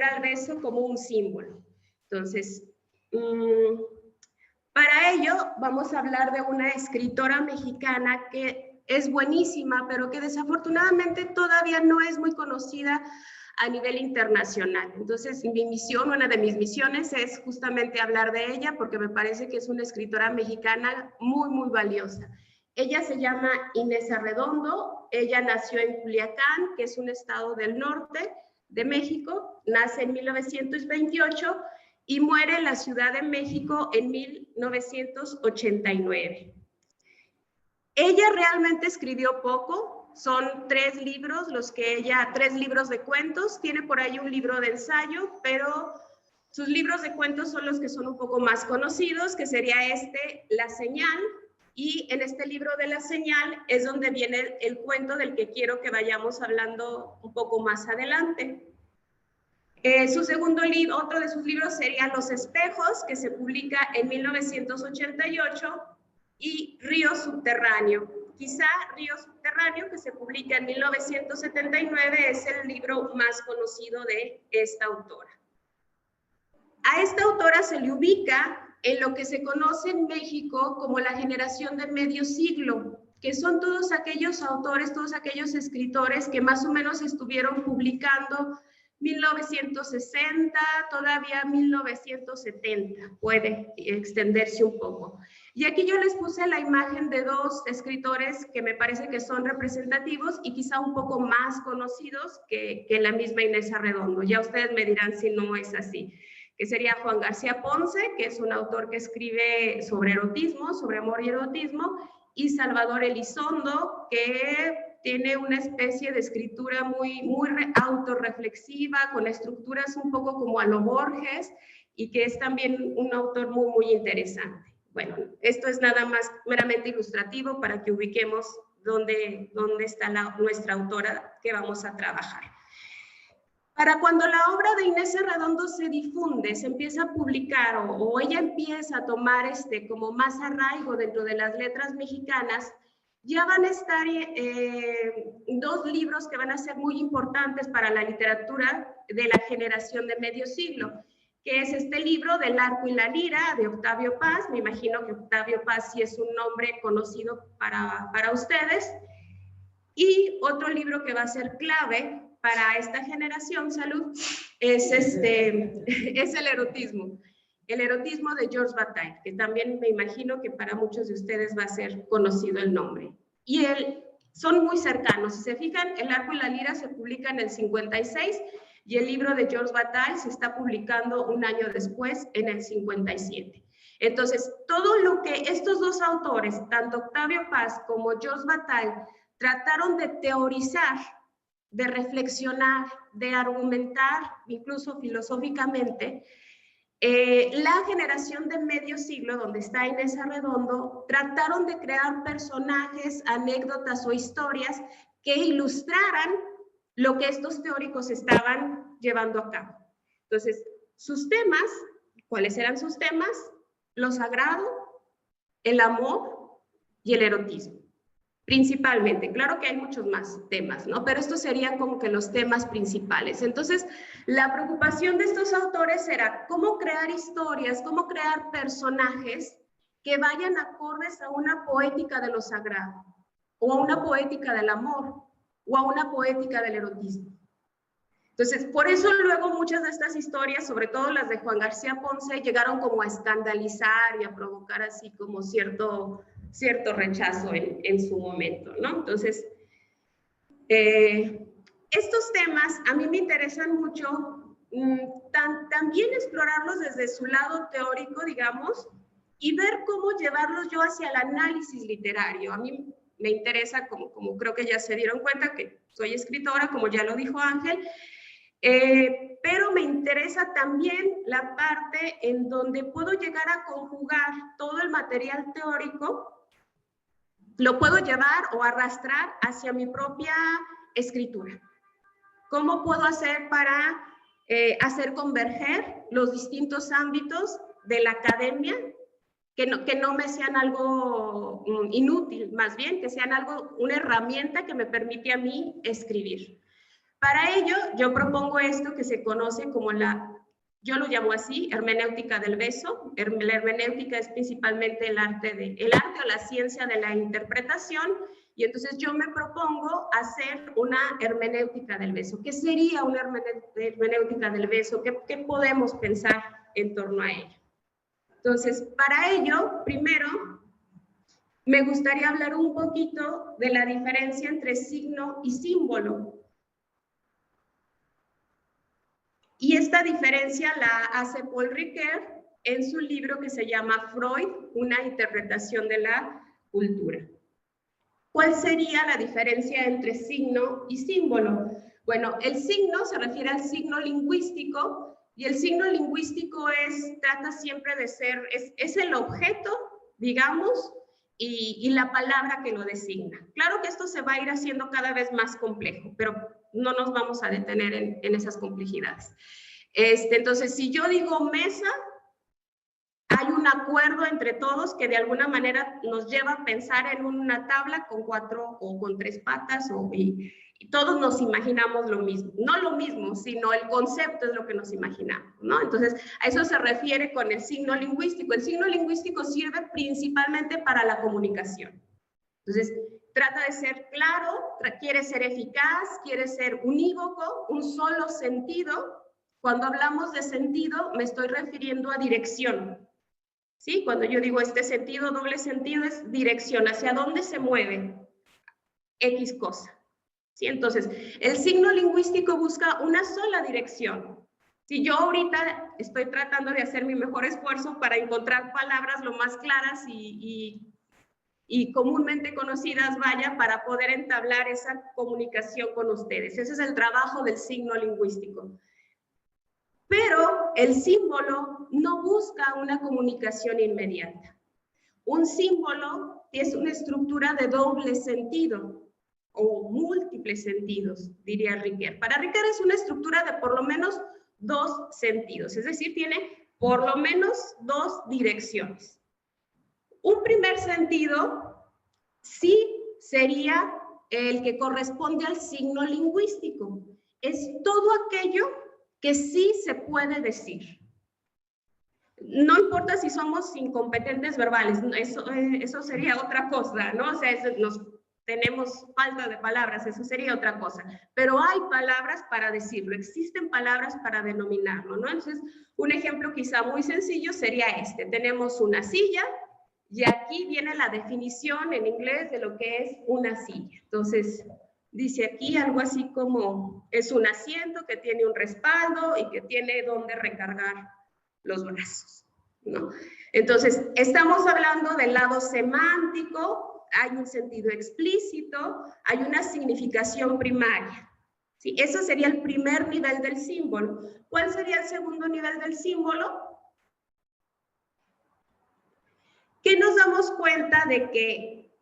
al beso como un símbolo. Entonces, para ello vamos a hablar de una escritora mexicana que es buenísima, pero que desafortunadamente todavía no es muy conocida a nivel internacional. Entonces, mi misión, una de mis misiones es justamente hablar de ella porque me parece que es una escritora mexicana muy, muy valiosa. Ella se llama Inés Arredondo, ella nació en Culiacán, que es un estado del norte de México, nace en 1928 y muere en la Ciudad de México en 1989. Ella realmente escribió poco, son 3 libros, tres libros de cuentos, tiene por ahí un libro de ensayo, pero sus libros de cuentos son los que son un poco más conocidos, que sería La Señal, y en este libro de La Señal es donde viene el cuento del que quiero que vayamos hablando un poco más adelante. Su segundo libro, otro de sus libros sería Los Espejos, que se publica en 1988, y Río Subterráneo. Quizá Río Subterráneo, que se publica en 1979, es el libro más conocido de esta autora. A esta autora se le ubica en lo que se conoce en México como la generación de medio siglo, que son todos aquellos autores, todos aquellos escritores que más o menos estuvieron publicando 1960, todavía 1970, puede extenderse un poco. Y aquí yo les puse la imagen de 2 escritores que me parece que son representativos y quizá un poco más conocidos que la misma Inés Arredondo. Ya ustedes me dirán si no es así, que sería Juan García Ponce, que es un autor que escribe sobre erotismo, sobre amor y erotismo, y Salvador Elizondo, que tiene una especie de escritura muy autorreflexiva, con estructuras un poco como a lo Borges, y que es también un autor muy, muy interesante. Bueno, esto es nada más meramente ilustrativo para que ubiquemos dónde está nuestra autora que vamos a trabajar. Para cuando la obra de Inés Arredondo se difunde, se empieza a publicar o ella empieza a tomar como más arraigo dentro de las letras mexicanas, ya van a estar 2 libros que van a ser muy importantes para la literatura de la generación de medio siglo, que es este libro del Arco y la Lira de Octavio Paz. Me imagino que Octavio Paz sí es un nombre conocido para ustedes. Y otro libro que va a ser clave para esta generación, salud, es el erotismo. El erotismo de Georges Bataille, que también me imagino que para muchos de ustedes va a ser conocido el nombre. Y son muy cercanos. Si se fijan, El Arco y la Lira se publica en el 56 y el libro de Georges Bataille se está publicando un año después, en el 57. Entonces, todo lo que estos 2 autores, tanto Octavio Paz como Georges Bataille, trataron de teorizar, de reflexionar, de argumentar, incluso filosóficamente, la generación de medio siglo, donde está Inés Arredondo, trataron de crear personajes, anécdotas o historias que ilustraran lo que estos teóricos estaban llevando a cabo. Entonces, sus temas, ¿cuáles eran sus temas? Lo sagrado, el amor y el erotismo. Principalmente, claro que hay muchos más temas, ¿no? Pero estos serían como que los temas principales. Entonces, la preocupación de estos autores era cómo crear historias, cómo crear personajes que vayan acordes a una poética de lo sagrado, o a una poética del amor, o a una poética del erotismo. Entonces, por eso luego muchas de estas historias, sobre todo las de Juan García Ponce, llegaron como a escandalizar y a provocar así como cierto rechazo en su momento, ¿no? Entonces, estos temas a mí me interesan mucho, también explorarlos desde su lado teórico, digamos, y ver cómo llevarlos yo hacia el análisis literario. A mí me interesa, como creo que ya se dieron cuenta, que soy escritora, como ya lo dijo Ángel, pero me interesa también la parte en donde puedo llegar a conjugar todo el material teórico, lo puedo llevar o arrastrar hacia mi propia escritura. ¿Cómo puedo hacer para hacer converger los distintos ámbitos de la academia, que no me sean algo inútil, más bien que sean una herramienta que me permite a mí escribir? Para ello, yo propongo esto que se conoce como yo lo llamo así, hermenéutica del beso. La hermenéutica es principalmente el arte o la ciencia de la interpretación, y entonces yo me propongo hacer una hermenéutica del beso. ¿Qué sería una hermenéutica del beso? ¿Qué podemos pensar en torno a ello? Entonces, para ello, primero, me gustaría hablar un poquito de la diferencia entre signo y símbolo. Y esta diferencia la hace Paul Ricoeur en su libro que se llama Freud, una interpretación de la cultura. ¿Cuál sería la diferencia entre signo y símbolo? Bueno, el signo se refiere al signo lingüístico, y el signo lingüístico trata siempre de ser, es el objeto, digamos, y la palabra que lo designa. Claro que esto se va a ir haciendo cada vez más complejo, pero no nos vamos a detener en esas complejidades. Entonces, si yo digo mesa, hay un acuerdo entre todos que de alguna manera nos lleva a pensar en una tabla con 4 o con 3 patas, y todos nos imaginamos lo mismo. No lo mismo, sino el concepto es lo que nos imaginamos, ¿no? Entonces, a eso se refiere con el signo lingüístico. El signo lingüístico sirve principalmente para la comunicación. Entonces, trata de ser claro, quiere ser eficaz, quiere ser unívoco, un solo sentido. Cuando hablamos de sentido, me estoy refiriendo a dirección. ¿Sí? Cuando yo digo este sentido, doble sentido, es dirección, hacia dónde se mueve X cosa. ¿Sí? Entonces, el signo lingüístico busca una sola dirección. Si yo ahorita estoy tratando de hacer mi mejor esfuerzo para encontrar palabras lo más claras y comúnmente conocidas, vaya, para poder entablar esa comunicación con ustedes. Ese es el trabajo del signo lingüístico. Pero el símbolo no busca una comunicación inmediata. Un símbolo es una estructura de doble sentido o múltiples sentidos, diría Ricoeur. Para Ricoeur es una estructura de por lo menos 2 sentidos, es decir, tiene por lo menos 2 direcciones. Un primer sentido sí sería el que corresponde al signo lingüístico. Es todo aquello que sí se puede decir. No importa si somos incompetentes verbales, eso sería otra cosa, ¿no? O sea, tenemos falta de palabras, eso sería otra cosa. Pero hay palabras para decirlo, existen palabras para denominarlo, ¿no? Entonces, un ejemplo quizá muy sencillo sería este. Tenemos una silla y aquí viene la definición en inglés de lo que es una silla. Entonces, dice aquí algo así como, es un asiento que tiene un respaldo y que tiene donde recargar los brazos, ¿no? Entonces, estamos hablando del lado semántico, hay un sentido explícito, hay una significación primaria. ¿Sí? Eso sería el primer nivel del símbolo. ¿Cuál sería el segundo nivel del símbolo? Que nos damos cuenta de que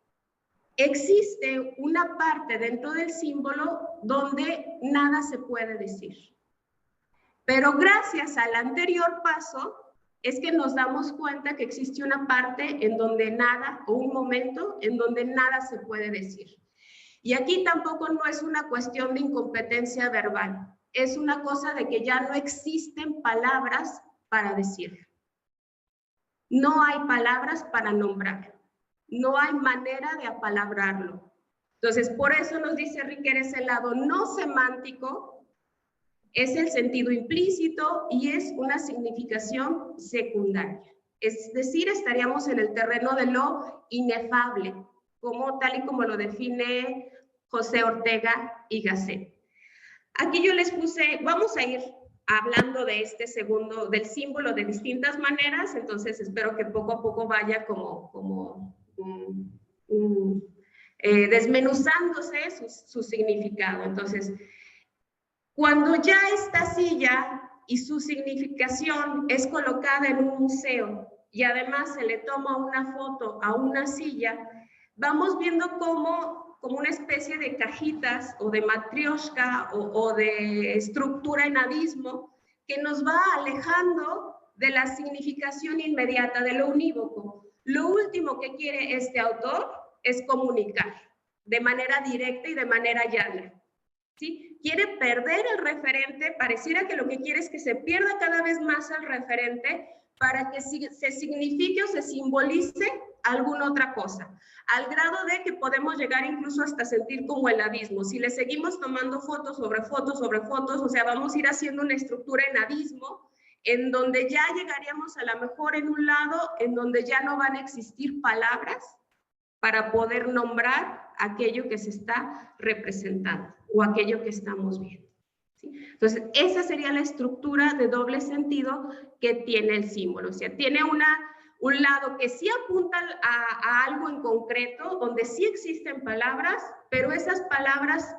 existe una parte dentro del símbolo donde nada se puede decir. Pero gracias al anterior paso, es que nos damos cuenta que existe una parte en donde nada, o un momento en donde nada se puede decir. Y aquí tampoco no es una cuestión de incompetencia verbal, es una cosa de que ya no existen palabras para decirlo. No hay palabras para nombrarlo, no hay manera de apalabrarlo. Entonces, por eso nos dice Ricoeur, ese lado no semántico, es el sentido implícito y es una significación secundaria. Es decir, estaríamos en el terreno de lo inefable, tal y como lo define José Ortega y Gasset. Aquí yo les puse, vamos a ir hablando de este segundo, del símbolo de distintas maneras, entonces espero que poco a poco vaya desmenuzándose su significado. Entonces, cuando ya esta silla y su significación es colocada en un museo y además se le toma una foto a una silla, vamos viendo como una especie de cajitas o de matrioshka o de estructura en abismo que nos va alejando de la significación inmediata, de lo unívoco. Lo último que quiere este autor es comunicar de manera directa y de manera llana, ¿sí? quiere perder el referente, pareciera que lo que quiere es que se pierda cada vez más el referente para que se signifique o se simbolice alguna otra cosa, al grado de que podemos llegar incluso hasta sentir como el abismo. Si le seguimos tomando fotos sobre fotos sobre fotos, o sea, vamos a ir haciendo una estructura en abismo, en donde ya llegaríamos a lo mejor en un lado, en donde ya no van a existir palabras para poder nombrar aquello que se está representando o aquello que estamos viendo. ¿Sí? Entonces, esa sería la estructura de doble sentido que tiene el símbolo. O sea, tiene un lado que sí apunta a algo en concreto, donde sí existen palabras, pero esas palabras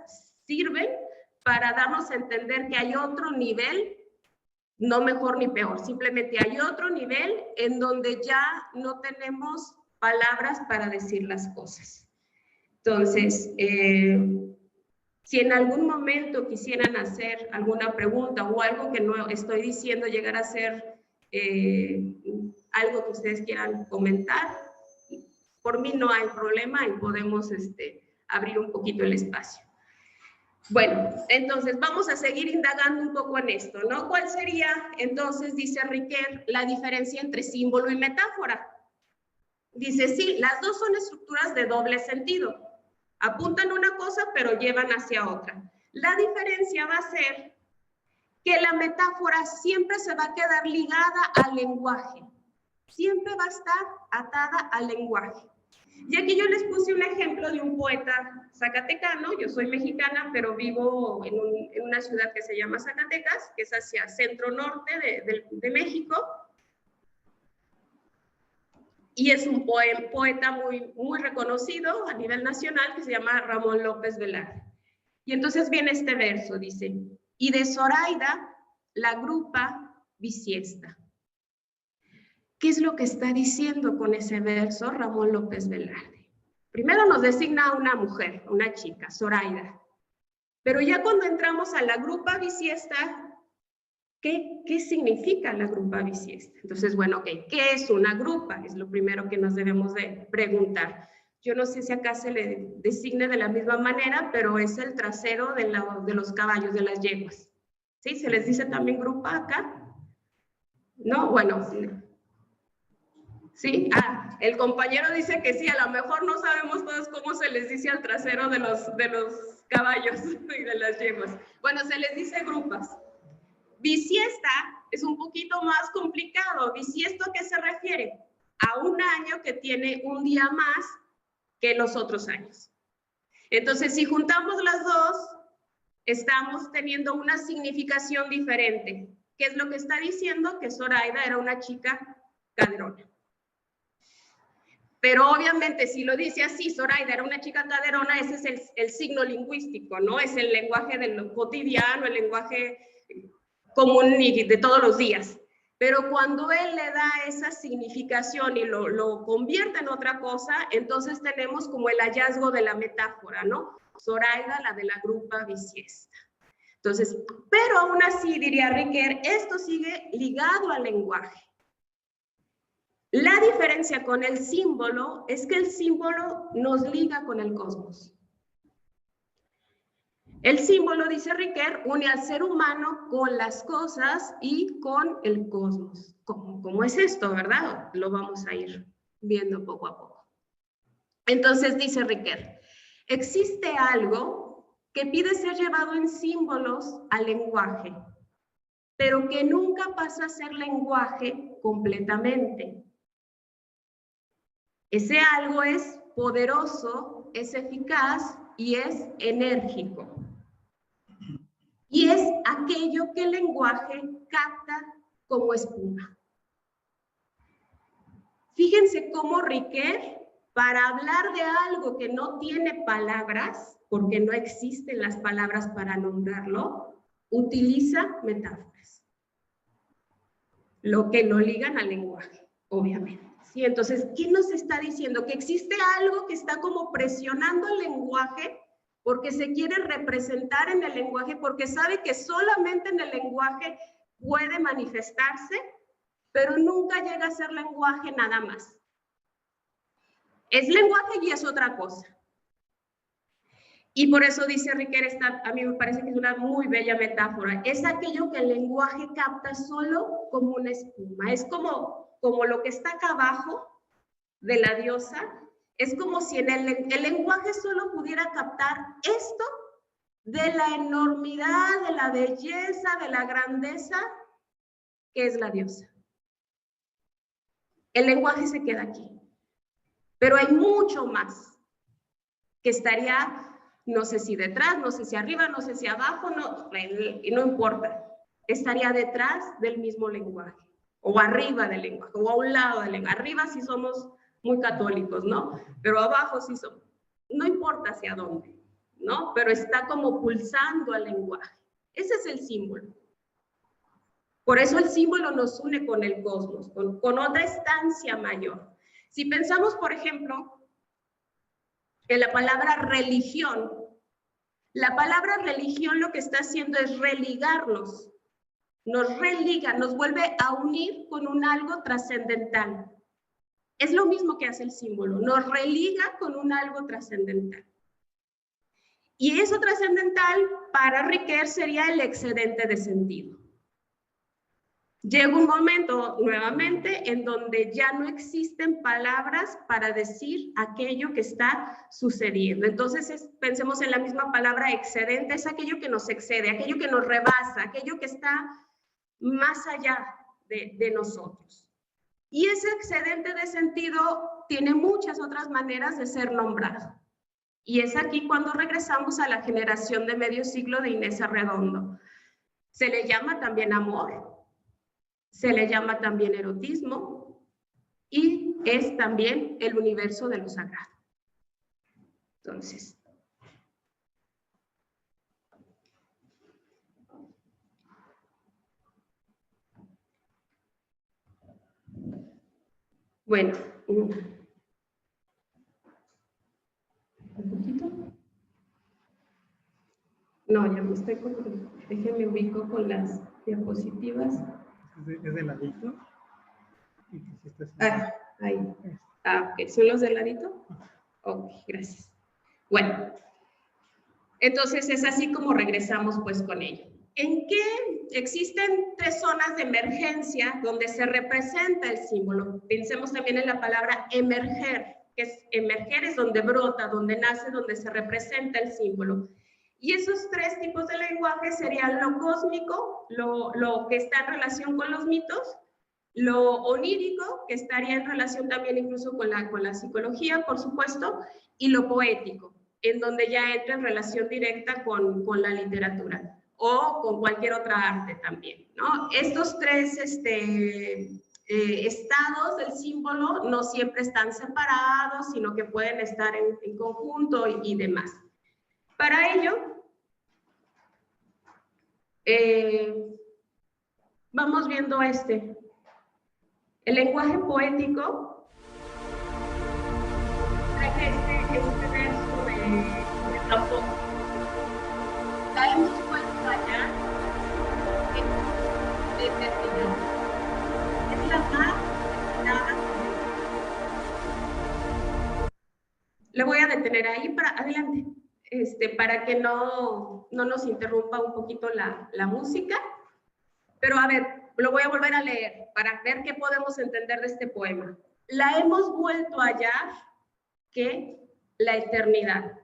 sirven para darnos a entender que hay otro nivel, no mejor ni peor, simplemente hay otro nivel en donde ya no tenemos palabras para decir las cosas. Entonces, si en algún momento quisieran hacer alguna pregunta o algo que no estoy diciendo llegar a ser algo que ustedes quieran comentar, por mí no hay problema y podemos abrir un poquito el espacio. Bueno, entonces vamos a seguir indagando un poco en esto, ¿no? ¿Cuál sería, entonces, dice Riquet, la diferencia entre símbolo y metáfora? Dice, sí, las dos son estructuras de doble sentido. Apuntan una cosa, pero llevan hacia otra. La diferencia va a ser que la metáfora siempre se va a quedar ligada al lenguaje. Siempre va a estar atada al lenguaje. Y aquí yo les puse un ejemplo de un poeta zacatecano. Yo soy mexicana, pero vivo en una ciudad que se llama Zacatecas, que es hacia centro-norte de México. Y es un poeta muy reconocido a nivel nacional que se llama Ramón López Velarde. Y entonces viene este verso, dice, y de Zoraida la grupa bisiesta. ¿Qué es lo que está diciendo con ese verso Ramón López Velarde? Primero nos designa a una mujer, una chica, Zoraida. Pero ya cuando entramos a la grupa bisiesta, ¿qué significa la grupa bisiesta? Entonces, bueno, okay, ¿qué es una grupa? Es lo primero que nos debemos de preguntar. Yo no sé si acá se le designe de la misma manera, pero es el trasero de los caballos, de las yeguas. ¿Sí? ¿Se les dice también grupa acá? No, bueno, ¿sí? Ah, el compañero dice que sí, a lo mejor no sabemos todos cómo se les dice al trasero de los caballos y de las yeguas. Bueno, se les dice grupas. Bisiesta es un poquito más complicado. ¿Bisiesto a qué se refiere? A un año que tiene un día más que los otros años. Entonces, si juntamos las dos, estamos teniendo una significación diferente. ¿Qué es lo que está diciendo? Que Zoraida era una chica caderona. Pero obviamente, si lo dice así, Zoraida era una chica caderona, ese es el signo lingüístico, ¿no? Es el lenguaje de lo cotidiano, el lenguaje común y de todos los días. Pero cuando él le da esa significación y lo convierte en otra cosa, entonces tenemos como el hallazgo de la metáfora, ¿no? Zoraida, la de la grupa bisiesta. Entonces, pero aún así, diría Riquet, esto sigue ligado al lenguaje. La diferencia con el símbolo es que el símbolo nos liga con el cosmos. El símbolo, dice Riquet, une al ser humano con las cosas y con el cosmos. ¿Cómo es esto, verdad? Lo vamos a ir viendo poco a poco. Entonces, dice Riquet, existe algo que pide ser llevado en símbolos al lenguaje, pero que nunca pasa a ser lenguaje completamente. Ese algo es poderoso, es eficaz y es enérgico. Y es aquello que el lenguaje capta como espuma. Fíjense cómo Riquet, para hablar de algo que no tiene palabras, porque no existen las palabras para nombrarlo, utiliza metáforas. Lo que lo ligan al lenguaje, obviamente. ¿Sí? Entonces, ¿qué nos está diciendo? Que existe algo que está como presionando el lenguaje porque se quiere representar en el lenguaje, porque sabe que solamente en el lenguaje puede manifestarse, pero nunca llega a ser lenguaje nada más. Es lenguaje y es otra cosa. Y por eso dice Riquet, a mí me parece que es una muy bella metáfora. Es aquello que el lenguaje capta solo como una espuma. Es como lo que está acá abajo de la diosa. Es como si en el lenguaje solo pudiera captar esto de la enormidad, de la belleza, de la grandeza que es la diosa. El lenguaje se queda aquí. Pero hay mucho más que estaría, no sé si detrás, no sé si arriba, no sé si abajo, no importa. Estaría detrás del mismo lenguaje, o arriba del lenguaje, o a un lado del lenguaje. Arriba sí somos muy católicos, ¿no? Pero abajo sí somos. No importa hacia dónde, ¿no? Pero está como pulsando al lenguaje. Ese es el símbolo. Por eso el símbolo nos une con el cosmos, con otra estancia mayor. Si pensamos, por ejemplo, en la palabra religión, la palabra religión lo que está haciendo es religarnos, nos religa, nos vuelve a unir con un algo trascendental. Es lo mismo que hace el símbolo, nos religa con un algo trascendental. Y eso trascendental para Riquet sería el excedente de sentido. Llega un momento nuevamente en donde ya no existen palabras para decir aquello que está sucediendo. Entonces pensemos en la misma palabra excedente, es aquello que nos excede, aquello que nos rebasa, aquello que está más allá de nosotros. Y ese excedente de sentido tiene muchas otras maneras de ser nombrado. Y es aquí cuando regresamos a la generación de medio siglo de Inés Arredondo. Se le llama también amor, se le llama también erotismo y es también el universo de lo sagrado. Entonces, bueno, un poquito. No, ya me estoy con... Déjenme ubico con las diapositivas. ¿Es de ladito? Ah, ahí. Ah, ok. ¿Son los de ladito? Ok, gracias. Bueno, entonces es así como regresamos pues con ello. ¿En qué existen 3 zonas de emergencia donde se representa el símbolo? Pensemos también en la palabra emerger, que es emerger es donde brota, donde nace, donde se representa el símbolo. Y esos 3 tipos de lenguaje serían lo cósmico, lo que está en relación con los mitos, lo onírico, que estaría en relación también incluso con la psicología, por supuesto, y lo poético, en donde ya entra en relación directa con la literatura o con cualquier otra arte también, ¿no? Estos 3 estados del símbolo no siempre están separados, sino que pueden estar en conjunto y demás. Para ello, vamos viendo el lenguaje poético, este verso de Rambo. La hemos puesto allá de terminar. Es la más nada. Le voy a detener ahí para adelante, para que no nos interrumpa un poquito la música. Pero a ver, lo voy a volver a leer para ver qué podemos entender de este poema. La hemos vuelto a hallar que la eternidad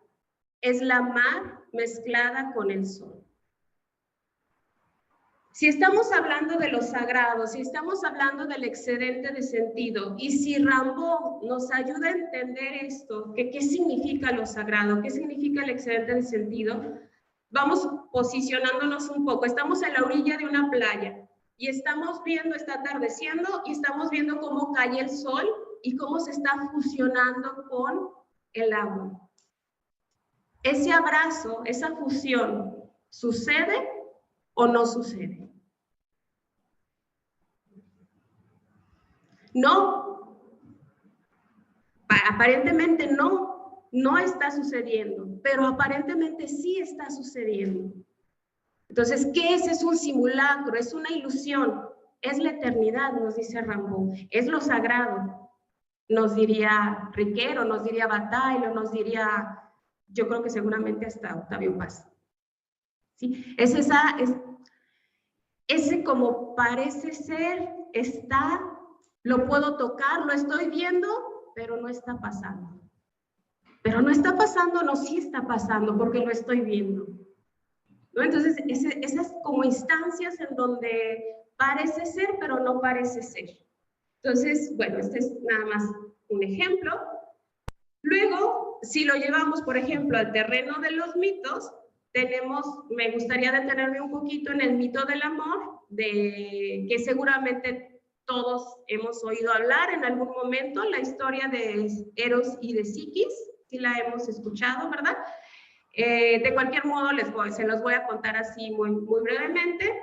es la mar mezclada con el sol. Si estamos hablando de lo sagrado, si estamos hablando del excedente de sentido, y si Rimbaud nos ayuda a entender esto, que qué significa lo sagrado, qué significa el excedente de sentido, vamos posicionándonos un poco. Estamos en la orilla de una playa y estamos viendo, está atardeciendo y estamos viendo cómo cae el sol y cómo se está fusionando con el agua. Ese abrazo, esa fusión, ¿sucede o no sucede? No. Aparentemente no está sucediendo, pero aparentemente sí está sucediendo. Entonces, ¿qué es? Es un simulacro, es una ilusión, es la eternidad, nos dice Rimbaud, es lo sagrado, nos diría Riquet, o nos diría Bataille, o nos diría yo creo que seguramente hasta Octavio Paz. ¿Sí? Ese como parece ser, estar, lo puedo tocar, lo estoy viendo, pero no está pasando. Pero no está pasando, no, sí está pasando, porque lo estoy viendo, ¿no? Entonces, esas como instancias en donde parece ser, pero no parece ser. Entonces, bueno, este es nada más un ejemplo. Luego, si lo llevamos, por ejemplo, al terreno de los mitos, me gustaría detenerme un poquito en el mito del amor, que seguramente todos hemos oído hablar en algún momento, la historia de Eros y de Psiquis, sí la hemos escuchado, ¿verdad? De cualquier modo, se los voy a contar así muy, muy brevemente.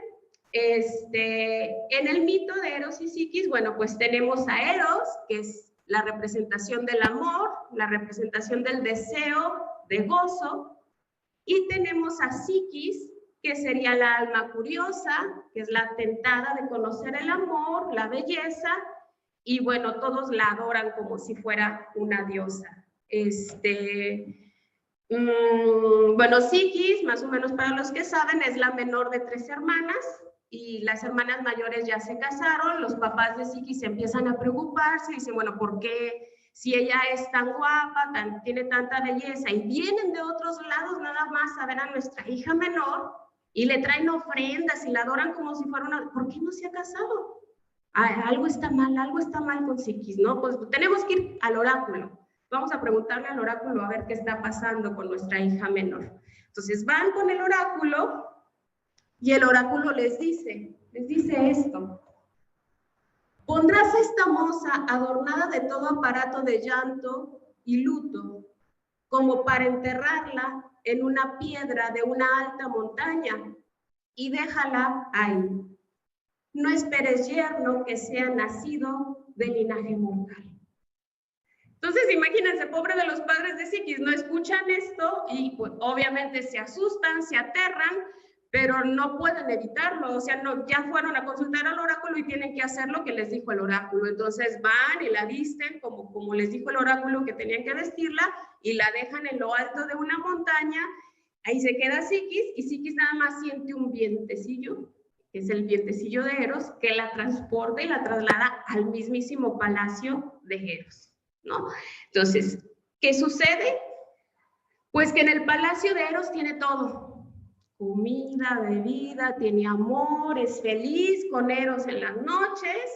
En el mito de Eros y Psiquis, bueno, pues tenemos a Eros, que es la representación del amor, la representación del deseo, de gozo, y tenemos a Psiquis, que sería la alma curiosa, que es la tentada de conocer el amor, la belleza, y bueno, todos la adoran como si fuera una diosa. Bueno, Psiquis, más o menos para los que saben, es la menor de 3 hermanas, y las hermanas mayores ya se casaron. Los papás de Psiquis empiezan a preocuparse, dicen, bueno, ¿por qué si ella es tan guapa, tiene tanta belleza, y vienen de otros lados nada más a ver a nuestra hija menor, y le traen ofrendas y la adoran como si fuera una... ¿Por qué no se ha casado? Algo está mal con Psiquis, ¿no? Pues tenemos que ir al oráculo. Vamos a preguntarle al oráculo a ver qué está pasando con nuestra hija menor. Entonces van con el oráculo y el oráculo les dice esto. Pondrás a esta moza adornada de todo aparato de llanto y luto, como para enterrarla en una piedra de una alta montaña, y déjala ahí. No esperes yerno que sea nacido de linaje mortal. Entonces, imagínense, pobre de los padres de Psiquis, no escuchan esto y pues, obviamente se asustan, se aterran, pero no pueden evitarlo. O sea, no, ya fueron a consultar al oráculo y tienen que hacer lo que les dijo el oráculo. Entonces van y la visten como les dijo el oráculo que tenían que vestirla, y la dejan en lo alto de una montaña. Ahí se queda Psiquis, y Psiquis nada más siente un vientecillo, que es el vientecillo de Eros, que la transporta y la traslada al mismísimo palacio de Eros, ¿no? Entonces, ¿qué sucede? Pues que en el palacio de Eros tiene todo. Comida, bebida, tiene amor, es feliz con Eros en las noches,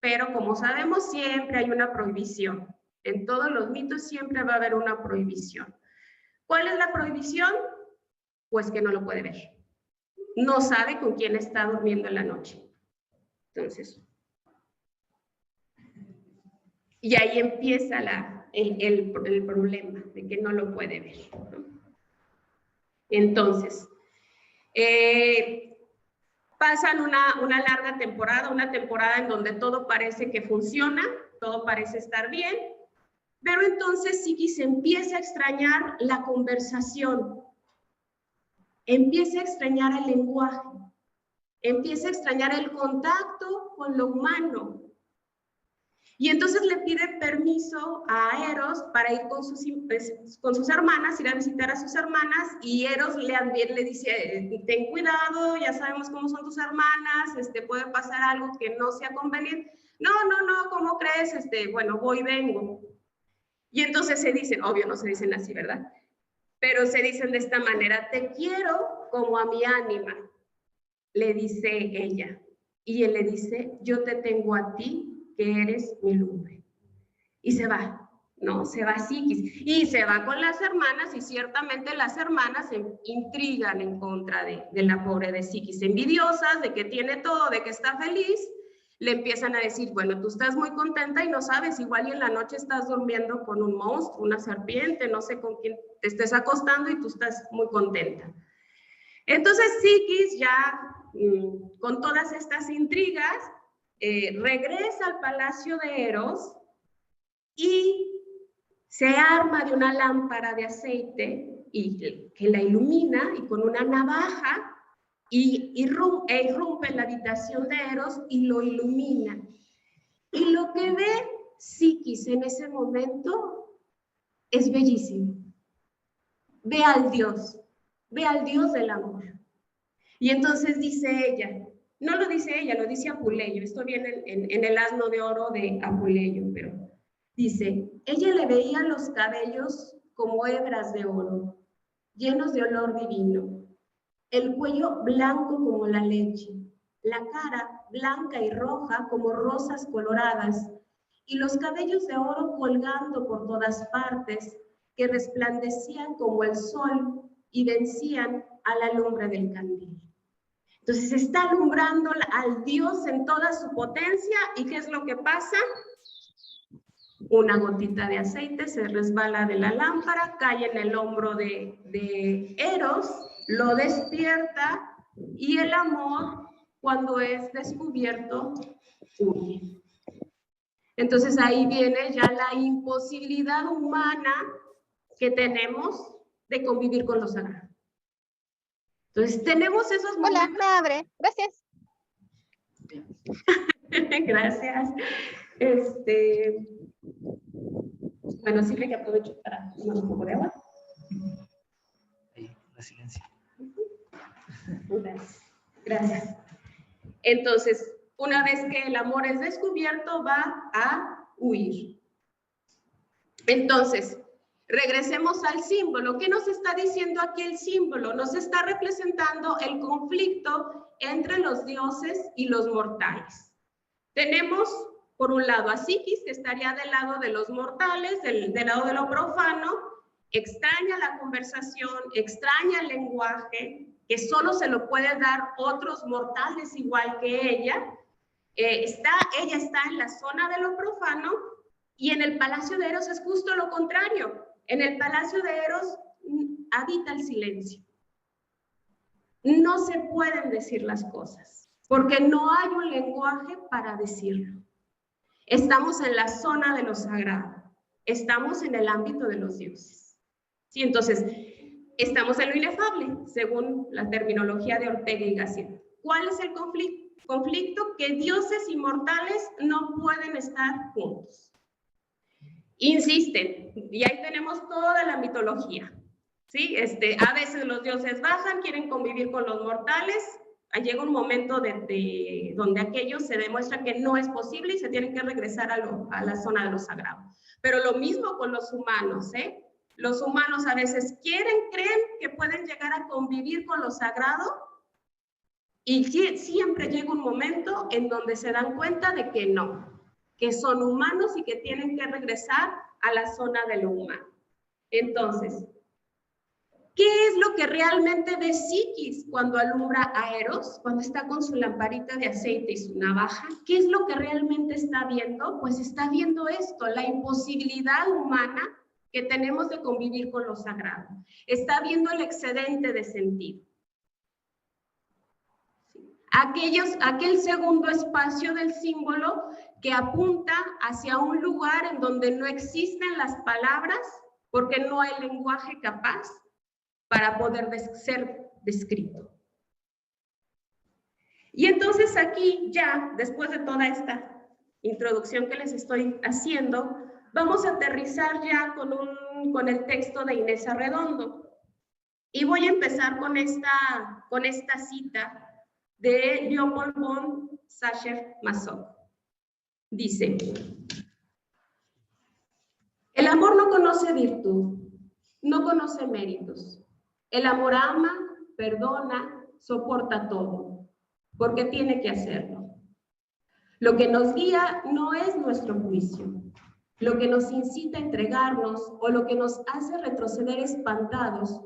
pero como sabemos, siempre hay una prohibición. En todos los mitos siempre va a haber una prohibición. ¿Cuál es la prohibición? Pues que no lo puede ver. No sabe con quién está durmiendo en la noche. Entonces, y ahí empieza el problema de que no lo puede ver, ¿no? Entonces, pasan una larga temporada, una temporada en donde todo parece que funciona, todo parece estar bien, pero entonces Psiquis empieza a extrañar la conversación, empieza a extrañar el lenguaje, empieza a extrañar el contacto con lo humano. Y entonces le pide permiso a Eros para ir con sus hermanas, ir a visitar a sus hermanas, y Eros le dice, ten cuidado, ya sabemos cómo son tus hermanas, puede pasar algo que no sea conveniente. No, ¿cómo crees? Bueno, voy, vengo. Y entonces se dicen, obvio no se dicen así, ¿verdad? Pero se dicen de esta manera, te quiero como a mi ánima, le dice ella. Y él le dice, yo te tengo a ti, que eres mi lumbre. Y se va, ¿no? Se va Psiquis. Y se va con las hermanas, y ciertamente las hermanas se intrigan en contra de la pobre de Psiquis. Envidiosas de que tiene todo, de que está feliz, le empiezan a decir, bueno, tú estás muy contenta y no sabes, igual y en la noche estás durmiendo con un monstruo, una serpiente, no sé con quién te estés acostando y tú estás muy contenta. Entonces Psiquis ya con todas estas intrigas regresa al palacio de Eros y se arma de una lámpara de aceite y que la ilumina, y con una navaja irrumpe en la habitación de Eros y lo ilumina. Y lo que ve Psiquis en ese momento es bellísimo. ve al Dios del amor. Y entonces dice ella, no lo dice ella, lo dice Apuleyo, esto viene en el asno de oro de Apuleyo, pero dice, ella le veía los cabellos como hebras de oro, llenos de olor divino, el cuello blanco como la leche, la cara blanca y roja como rosas coloradas, y los cabellos de oro colgando por todas partes, que resplandecían como el sol y vencían a la lumbre del candil. Entonces está alumbrando al Dios en toda su potencia, ¿y qué es lo que pasa? Una gotita de aceite se resbala de la lámpara, cae en el hombro de Eros, lo despierta, y el amor, cuando es descubierto, huye. Entonces ahí viene ya la imposibilidad humana que tenemos de convivir con lo sagrado. Entonces tenemos esos momentos. Hola, me abre. Gracias. Gracias. Bueno, sirve que aprovecho para tomar un poco de agua. Ahí, resiliencia. Gracias. Gracias. Entonces, una vez que el amor es descubierto, va a huir. Entonces, regresemos al símbolo. ¿Qué nos está diciendo aquí el símbolo? Nos está representando el conflicto entre los dioses y los mortales. Tenemos, por un lado, a Psiquis, que estaría del lado de los mortales, del lado de lo profano, extraña la conversación, extraña el lenguaje, que solo se lo puede dar otros mortales igual que ella. Ella está en la zona de lo profano, y en el palacio de Eros es justo lo contrario. En el palacio de Eros habita el silencio. No se pueden decir las cosas, porque no hay un lenguaje para decirlo. Estamos en la zona de lo sagrado, estamos en el ámbito de los dioses. ¿Sí? Entonces, estamos en lo inefable, según la terminología de Ortega y Gasset. ¿Cuál es el conflicto? Que dioses y mortales no pueden estar juntos. Insisten, y ahí tenemos toda la mitología. ¿Sí? A veces los dioses bajan, quieren convivir con los mortales, llega un momento donde aquello se demuestra que no es posible y se tienen que regresar a la zona de lo sagrado. Pero lo mismo con los humanos, ¿eh? Los humanos a veces creen que pueden llegar a convivir con lo sagrado, y siempre llega un momento en donde se dan cuenta de que no, que son humanos y que tienen que regresar a la zona de lo humano. Entonces, ¿qué es lo que realmente ve Psiquis cuando alumbra a Eros, cuando está con su lamparita de aceite y su navaja? ¿Qué es lo que realmente está viendo? Pues está viendo esto, la imposibilidad humana que tenemos de convivir con lo sagrado. Está viendo el excedente de sentido. Aquel segundo espacio del símbolo que apunta hacia un lugar en donde no existen las palabras, porque no hay lenguaje capaz para poder ser descrito. Y entonces aquí ya, después de toda esta introducción que les estoy haciendo, vamos a aterrizar ya con el texto de Inés Arredondo. Y voy a empezar con esta cita de Leopold von Sacher-Masoch. Dice: el amor no conoce virtud, no conoce méritos. El amor ama, perdona, soporta todo, porque tiene que hacerlo. Lo que nos guía no es nuestro juicio. Lo que nos incita a entregarnos o lo que nos hace retroceder espantados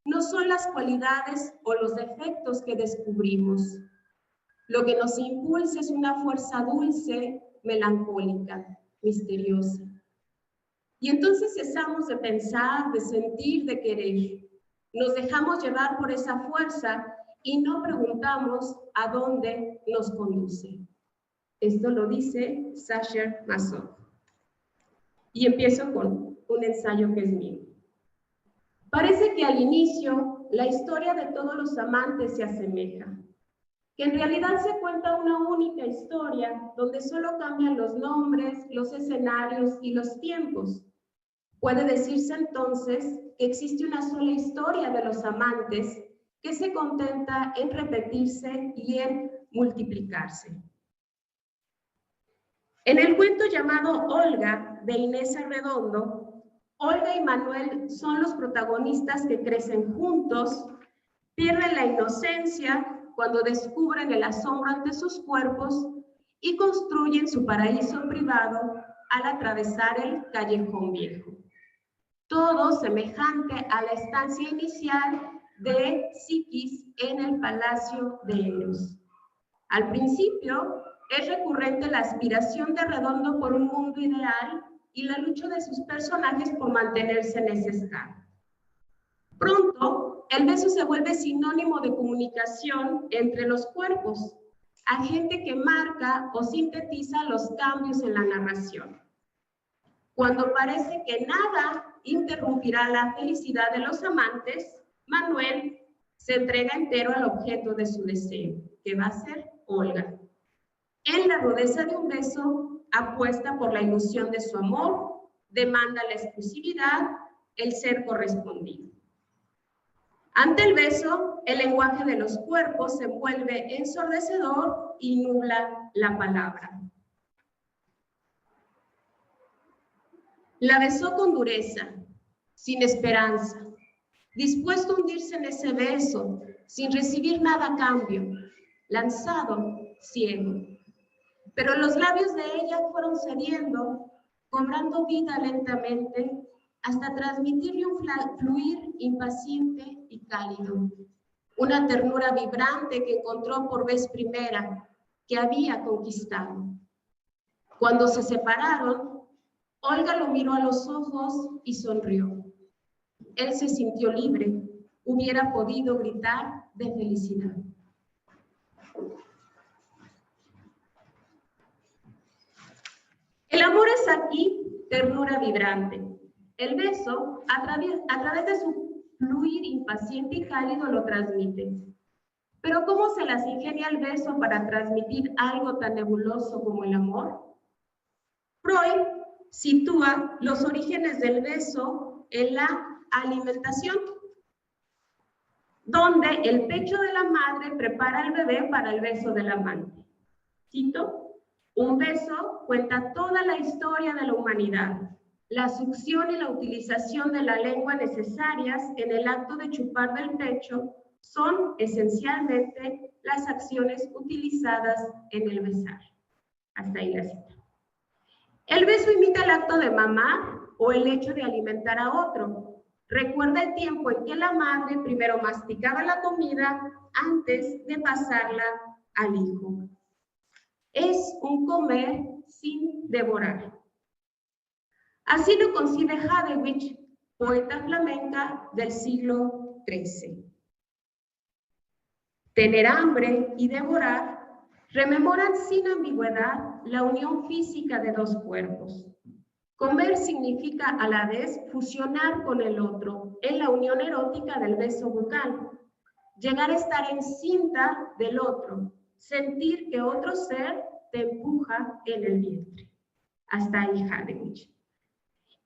no son las cualidades o los defectos que descubrimos. Lo que nos impulsa es una fuerza dulce, melancólica, misteriosa. Y entonces cesamos de pensar, de sentir, de querer. Nos dejamos llevar por esa fuerza y no preguntamos a dónde nos conduce. Esto lo dice Sacher-Masoch. Y empiezo con un ensayo que es mío. Parece que al inicio la historia de todos los amantes se asemeja, que en realidad se cuenta una única historia donde solo cambian los nombres, los escenarios y los tiempos. Puede decirse entonces que existe una sola historia de los amantes que se contenta en repetirse y en multiplicarse. En el cuento llamado Olga, de Inés Arredondo, Olga y Manuel son los protagonistas que crecen juntos, pierden la inocencia cuando descubren el asombro ante sus cuerpos y construyen su paraíso privado al atravesar el callejón viejo. Todo semejante a la estancia inicial de Psiquis en el palacio de Eros. Al principio, es recurrente la aspiración de Arredondo por un mundo ideal y la lucha de sus personajes por mantenerse en ese estado. Pronto, el beso se vuelve sinónimo de comunicación entre los cuerpos, agente que marca o sintetiza los cambios en la narración. Cuando parece que nada interrumpirá la felicidad de los amantes, Manuel se entrega entero al objeto de su deseo, que va a ser Olga. En la rudeza de un beso, apuesta por la ilusión de su amor, demanda la exclusividad, el ser correspondido. Ante el beso, el lenguaje de los cuerpos se vuelve ensordecedor y nubla la palabra. La besó con dureza, sin esperanza, dispuesto a hundirse en ese beso, sin recibir nada a cambio, lanzado, ciego. Pero los labios de ella fueron cediendo, cobrando vida lentamente, hasta transmitirle un fluir impaciente y cálido, una ternura vibrante que encontró por vez primera, que había conquistado. Cuando se separaron, Olga lo miró a los ojos y sonrió. Él se sintió libre, hubiera podido gritar de felicidad. El amor es aquí ternura vibrante. El beso, a través de su fluir impaciente y cálido, lo transmite. Pero ¿cómo se las ingenia el beso para transmitir algo tan nebuloso como el amor? Freud sitúa los orígenes del beso en la alimentación, donde el pecho de la madre prepara al bebé para el beso del amante. Cito: un beso cuenta toda la historia de la humanidad. La succión y la utilización de la lengua necesarias en el acto de chupar del pecho son esencialmente las acciones utilizadas en el besar. Hasta ahí la cita. El beso imita el acto de mamar o el hecho de alimentar a otro. Recuerda el tiempo en que la madre primero masticaba la comida antes de pasarla al hijo. Es un comer sin devorar. Así lo concibe Hadewig, poeta flamenca del siglo XIII. Tener hambre y devorar rememoran sin ambigüedad la unión física de dos cuerpos. Comer significa a la vez fusionar con el otro en la unión erótica del beso bucal, llegar a estar encinta del otro, sentir que otro ser te empuja en el vientre. Hasta ahí Hadewig.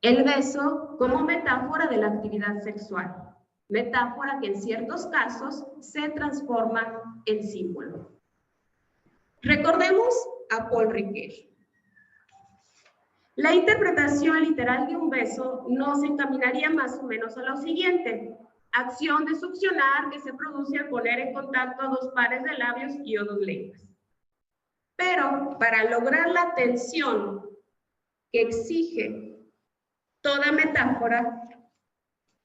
El beso como metáfora de la actividad sexual, metáfora que en ciertos casos se transforma en símbolo. Recordemos a Paul Ricoeur. La interpretación literal de un beso nos encaminaría más o menos a lo siguiente: acción de succionar que se produce al poner en contacto a dos pares de labios y o dos lenguas. Pero para lograr la tensión que exige toda metáfora,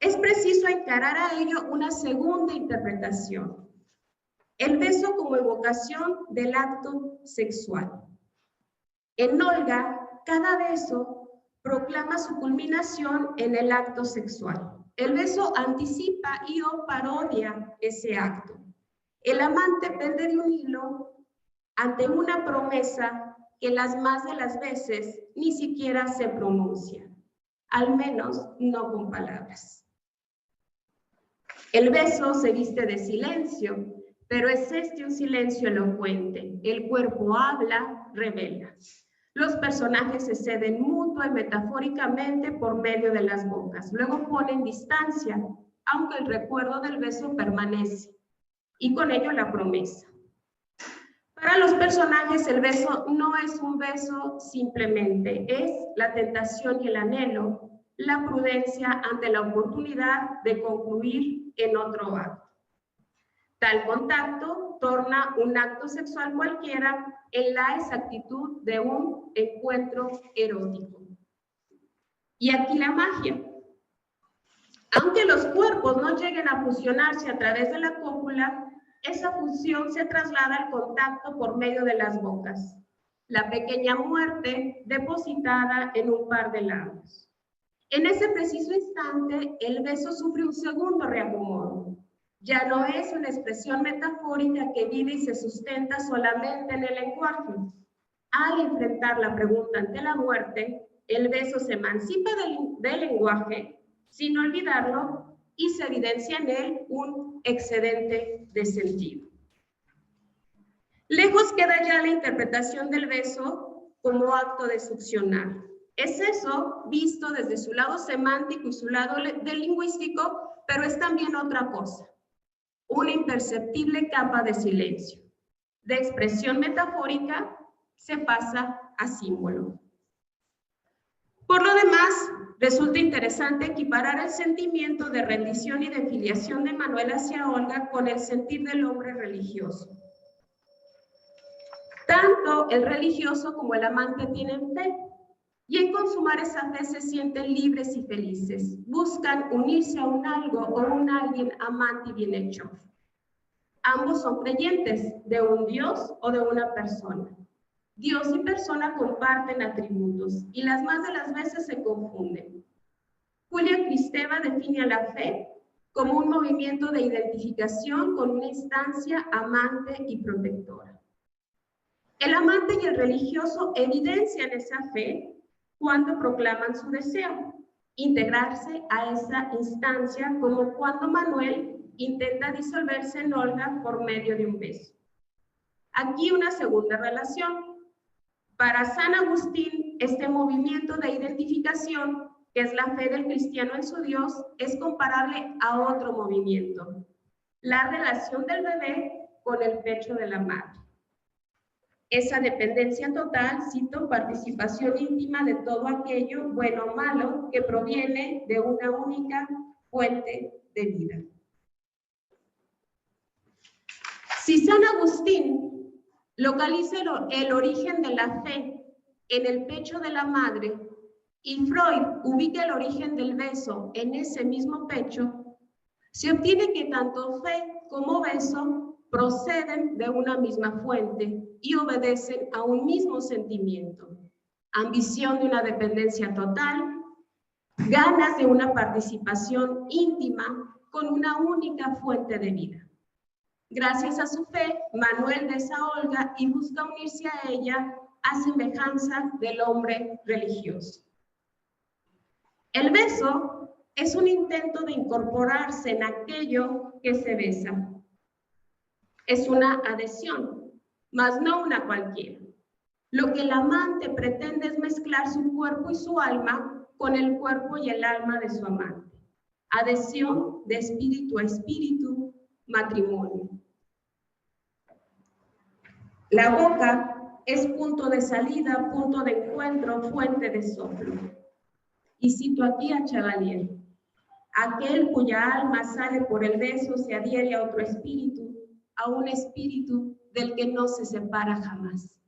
es preciso encarar a ello una segunda interpretación: el beso como evocación del acto sexual. En Olga, cada beso proclama su culminación en el acto sexual. El beso anticipa y o parodia ese acto. El amante pende de un hilo ante una promesa que las más de las veces ni siquiera se pronuncia, al menos no con palabras. El beso se viste de silencio, pero es este un silencio elocuente. El cuerpo habla, revela. Los personajes se ceden mutua y metafóricamente por medio de las bocas. Luego ponen distancia, aunque el recuerdo del beso permanece, y con ello la promesa. Para los personajes el beso no es un beso simplemente, es la tentación y el anhelo, la prudencia ante la oportunidad de concluir en otro acto. Tal contacto torna un acto sexual cualquiera en la exactitud de un encuentro erótico. Y aquí la magia. Aunque los cuerpos no lleguen a fusionarse a través de la cópula, esa fusión se traslada al contacto por medio de las bocas. La pequeña muerte depositada en un par de labios. En ese preciso instante, el beso sufre un segundo reacomodo. Ya no es una expresión metafórica que vive y se sustenta solamente en el lenguaje. Al enfrentar la pregunta ante la muerte, el beso se emancipa del lenguaje, sin olvidarlo, y se evidencia en él un excedente de sentido. Lejos queda ya la interpretación del beso como acto de succionar. Es eso visto desde su lado semántico y su lado lingüístico, pero es también otra cosa. Una imperceptible capa de silencio. De expresión metafórica se pasa a símbolo. Por lo demás, resulta interesante equiparar el sentimiento de rendición y de filiación de Manuel hacia Olga con el sentir del hombre religioso. Tanto el religioso como el amante tienen fe, y en consumar esa fe se sienten libres y felices. Buscan unirse a un algo o un alguien amante y bienhechor. Ambos son creyentes de un Dios o de una persona. Dios y persona comparten atributos y las más de las veces se confunden. Julia Kristeva define a la fe como un movimiento de identificación con una instancia amante y protectora. El amante y el religioso evidencian esa fe cuando proclaman su deseo, integrarse a esa instancia, como cuando Manuel intenta disolverse en Olga por medio de un beso. Aquí una segunda relación. Para San Agustín, este movimiento de identificación, que es la fe del cristiano en su Dios, es comparable a otro movimiento, la relación del bebé con el pecho de la madre. Esa dependencia total, cito, participación íntima de todo aquello, bueno o malo, que proviene de una única fuente de vida. Si San Agustín localiza el origen de la fe en el pecho de la madre y Freud ubica el origen del beso en ese mismo pecho, se obtiene que tanto fe como beso proceden de una misma fuente y obedecen a un mismo sentimiento, ambición de una dependencia total, ganas de una participación íntima con una única fuente de vida. Gracias a su fe, Manuel besa a Olga y busca unirse a ella a semejanza del hombre religioso. El beso es un intento de incorporarse en aquello que se besa. Es una adhesión, mas no una cualquiera. Lo que el amante pretende es mezclar su cuerpo y su alma con el cuerpo y el alma de su amante. Adhesión de espíritu a espíritu, matrimonio. La boca es punto de salida, punto de encuentro, fuente de soplo. Y cito aquí a Chevalier: aquel cuya alma sale por el beso se adhiere a otro espíritu, a un espíritu del que no se separa jamás.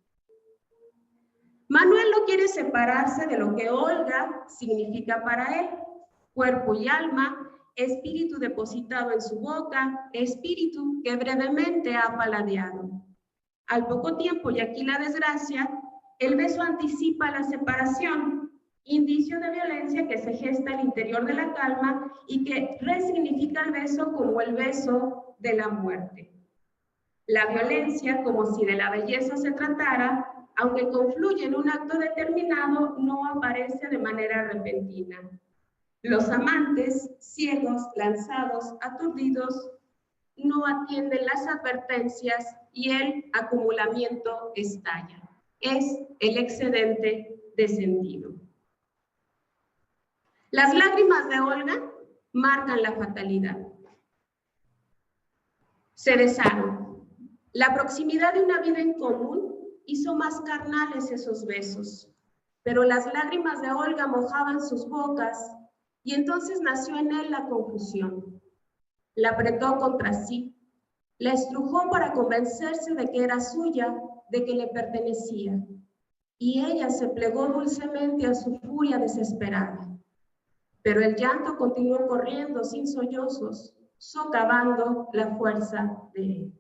Manuel no quiere separarse de lo que Olga significa para él: cuerpo y alma, espíritu depositado en su boca, espíritu que brevemente ha paladeado. Al poco tiempo, y aquí la desgracia, el beso anticipa la separación, indicio de violencia que se gesta al interior de la calma y que resignifica el beso como el beso de la muerte. La violencia, como si de la belleza se tratara, aunque confluye en un acto determinado, no aparece de manera repentina. Los amantes, ciegos, lanzados, aturdidos, no atienden las advertencias y el acumulamiento estalla. es el excedente de sentido. Las lágrimas de Olga marcan la fatalidad. Se besaron. La proximidad de una vida en común hizo más carnales esos besos, pero las lágrimas de Olga mojaban sus bocas y entonces nació en él la confusión. La apretó contra sí, la estrujó para convencerse de que era suya, de que le pertenecía, y ella se plegó dulcemente a su furia desesperada. Pero el llanto continuó corriendo sin sollozos, socavando la fuerza de él.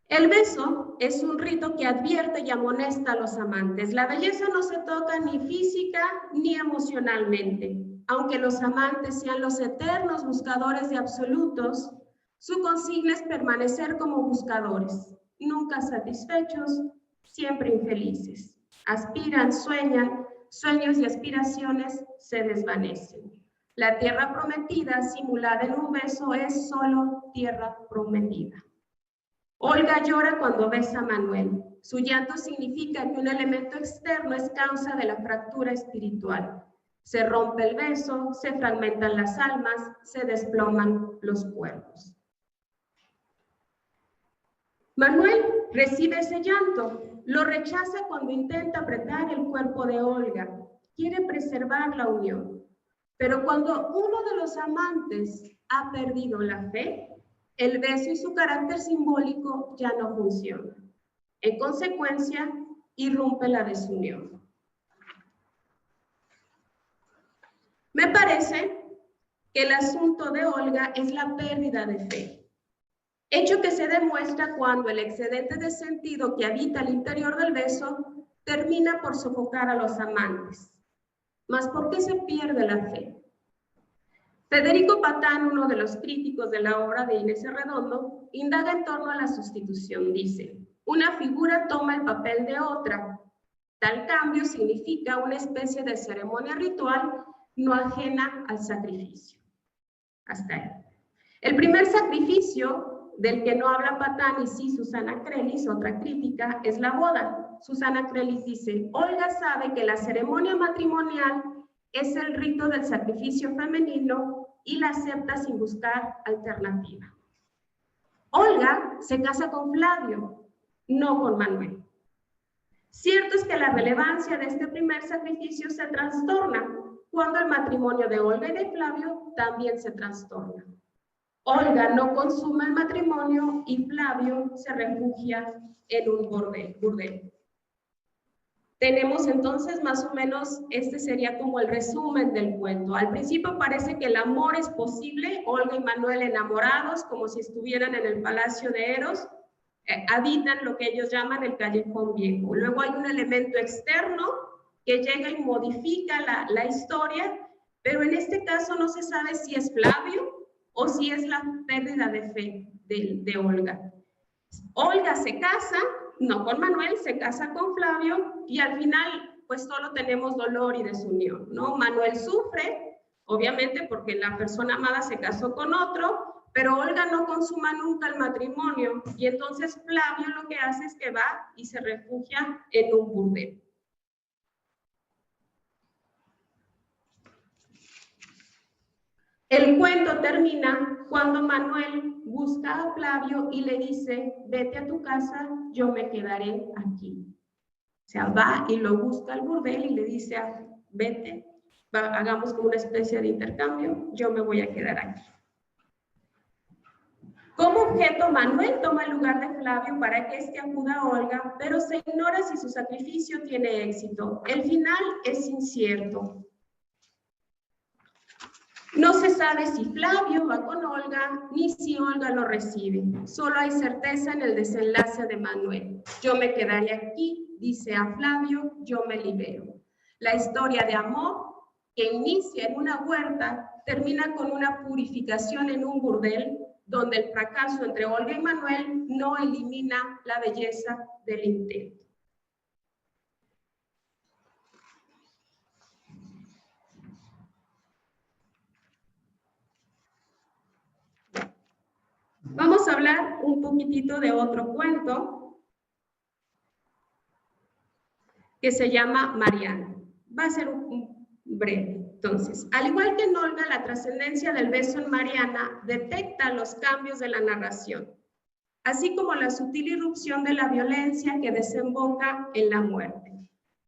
El beso es un rito que advierte y amonesta a los amantes. La belleza no se toca ni física ni emocionalmente. Aunque los amantes sean los eternos buscadores de absolutos, su consigna es permanecer como buscadores, nunca satisfechos, siempre infelices. Aspiran, sueñan, sueños y aspiraciones se desvanecen. La tierra prometida, simulada en un beso, es solo tierra prometida. Olga llora cuando besa a Manuel. Su llanto significa que un elemento externo es causa de la fractura espiritual. Se rompe el beso, se fragmentan las almas, se desploman los cuerpos. Manuel recibe ese llanto, lo rechaza cuando intenta apretar el cuerpo de Olga, quiere preservar la unión. Pero cuando uno de los amantes ha perdido la fe, el beso y su carácter simbólico ya no funcionan. En consecuencia, irrumpe la desunión. Me parece que el asunto de Olga es la pérdida de fe, hecho que se demuestra cuando el excedente de sentido que habita al interior del beso termina por sofocar a los amantes. ¿Mas por qué se pierde la fe? Federico Patán, uno de los críticos de la obra de Inés Arredondo, indaga en torno a la sustitución. Dice, una figura toma el papel de otra. Tal cambio significa una especie de ceremonia ritual no ajena al sacrificio. Hasta ahí. El primer sacrificio del que no habla Patán y sí Susana Crelis, otra crítica, es la boda. Susana Crelis dice, Olga sabe que la ceremonia matrimonial es el rito del sacrificio femenino y la acepta sin buscar alternativa. Olga se casa con Flavio, no con Manuel. Cierto es que la relevancia de este primer sacrificio se trastorna cuando el matrimonio de Olga y de Flavio también se trastorna. Olga no consuma el matrimonio y Flavio se refugia en un burdel. Tenemos entonces más o menos, este sería como el resumen del cuento. Al principio parece que el amor es posible, Olga y Manuel enamorados, como si estuvieran en el palacio de Eros, habitan lo que ellos llaman el callejón viejo. Luego hay un elemento externo que llega y modifica la historia, pero en este caso no se sabe si es Flavio o si es la pérdida de fe de Olga. Olga se casa, no con Manuel, se casa con Flavio y al final pues solo tenemos dolor y desunión, ¿no? Manuel sufre, obviamente porque la persona amada se casó con otro, pero Olga no consuma nunca el matrimonio y entonces Flavio lo que hace es que va y se refugia en un burdel. El cuento termina cuando Manuel busca a Flavio y le dice, vete a tu casa, yo me quedaré aquí. O sea, va y lo busca al burdel y le dice, vete, hagamos como una especie de intercambio, yo me voy a quedar aquí. Como objeto, Manuel toma el lugar de Flavio para que éste acuda a Olga, pero se ignora si su sacrificio tiene éxito. El final es incierto. No se sabe si Flavio va con Olga, ni si Olga lo recibe. Solo hay certeza en el desenlace de Manuel. Yo me quedaré aquí, dice a Flavio, yo me libero. La historia de amor, que inicia en una huerta, termina con una purificación en un burdel, donde el fracaso entre Olga y Manuel no elimina la belleza del intento. Vamos a hablar un poquitito de otro cuento que se llama Mariana. Va a ser un breve. Entonces, al igual que en Olga, la trascendencia del beso en Mariana detecta los cambios de la narración, así como la sutil irrupción de la violencia que desemboca en la muerte.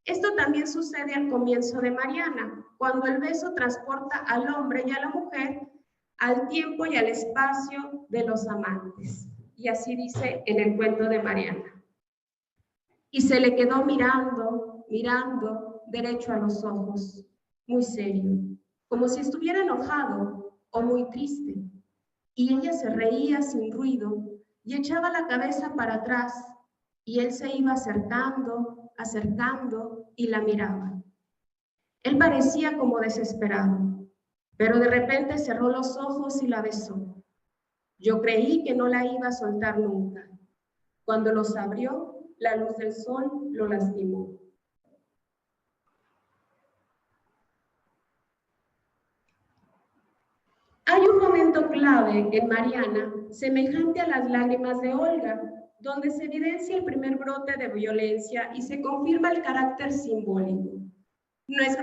Esto también sucede al comienzo de Mariana, cuando el beso transporta al hombre y a la mujer al tiempo y al espacio de los amantes. Y así dice en el cuento de Mariana. Y se le quedó mirando, mirando derecho a los ojos, muy serio, como si estuviera enojado o muy triste. Y ella se reía sin ruido y echaba la cabeza para atrás, y él se iba acercando, acercando y la miraba. Él parecía como desesperado, pero de repente cerró los ojos y la besó. Yo creí que no la iba a soltar nunca. Cuando los abrió, la luz del sol lo lastimó. Hay un momento clave en Mariana, semejante a las lágrimas de Olga, donde se evidencia el primer brote de violencia y se confirma el carácter simbólico. No es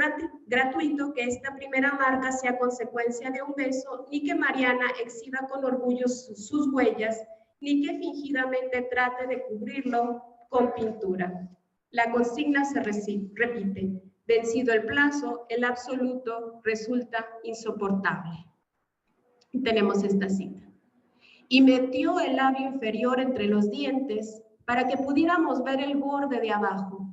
gratuito que esta primera marca sea consecuencia de un beso, ni que Mariana exhiba con orgullo sus huellas, ni que fingidamente trate de cubrirlo con pintura. La consigna se repite. Vencido el plazo, el absoluto resulta insoportable. Y tenemos esta cita. Y metió el labio inferior entre los dientes para que pudiéramos ver el borde de abajo.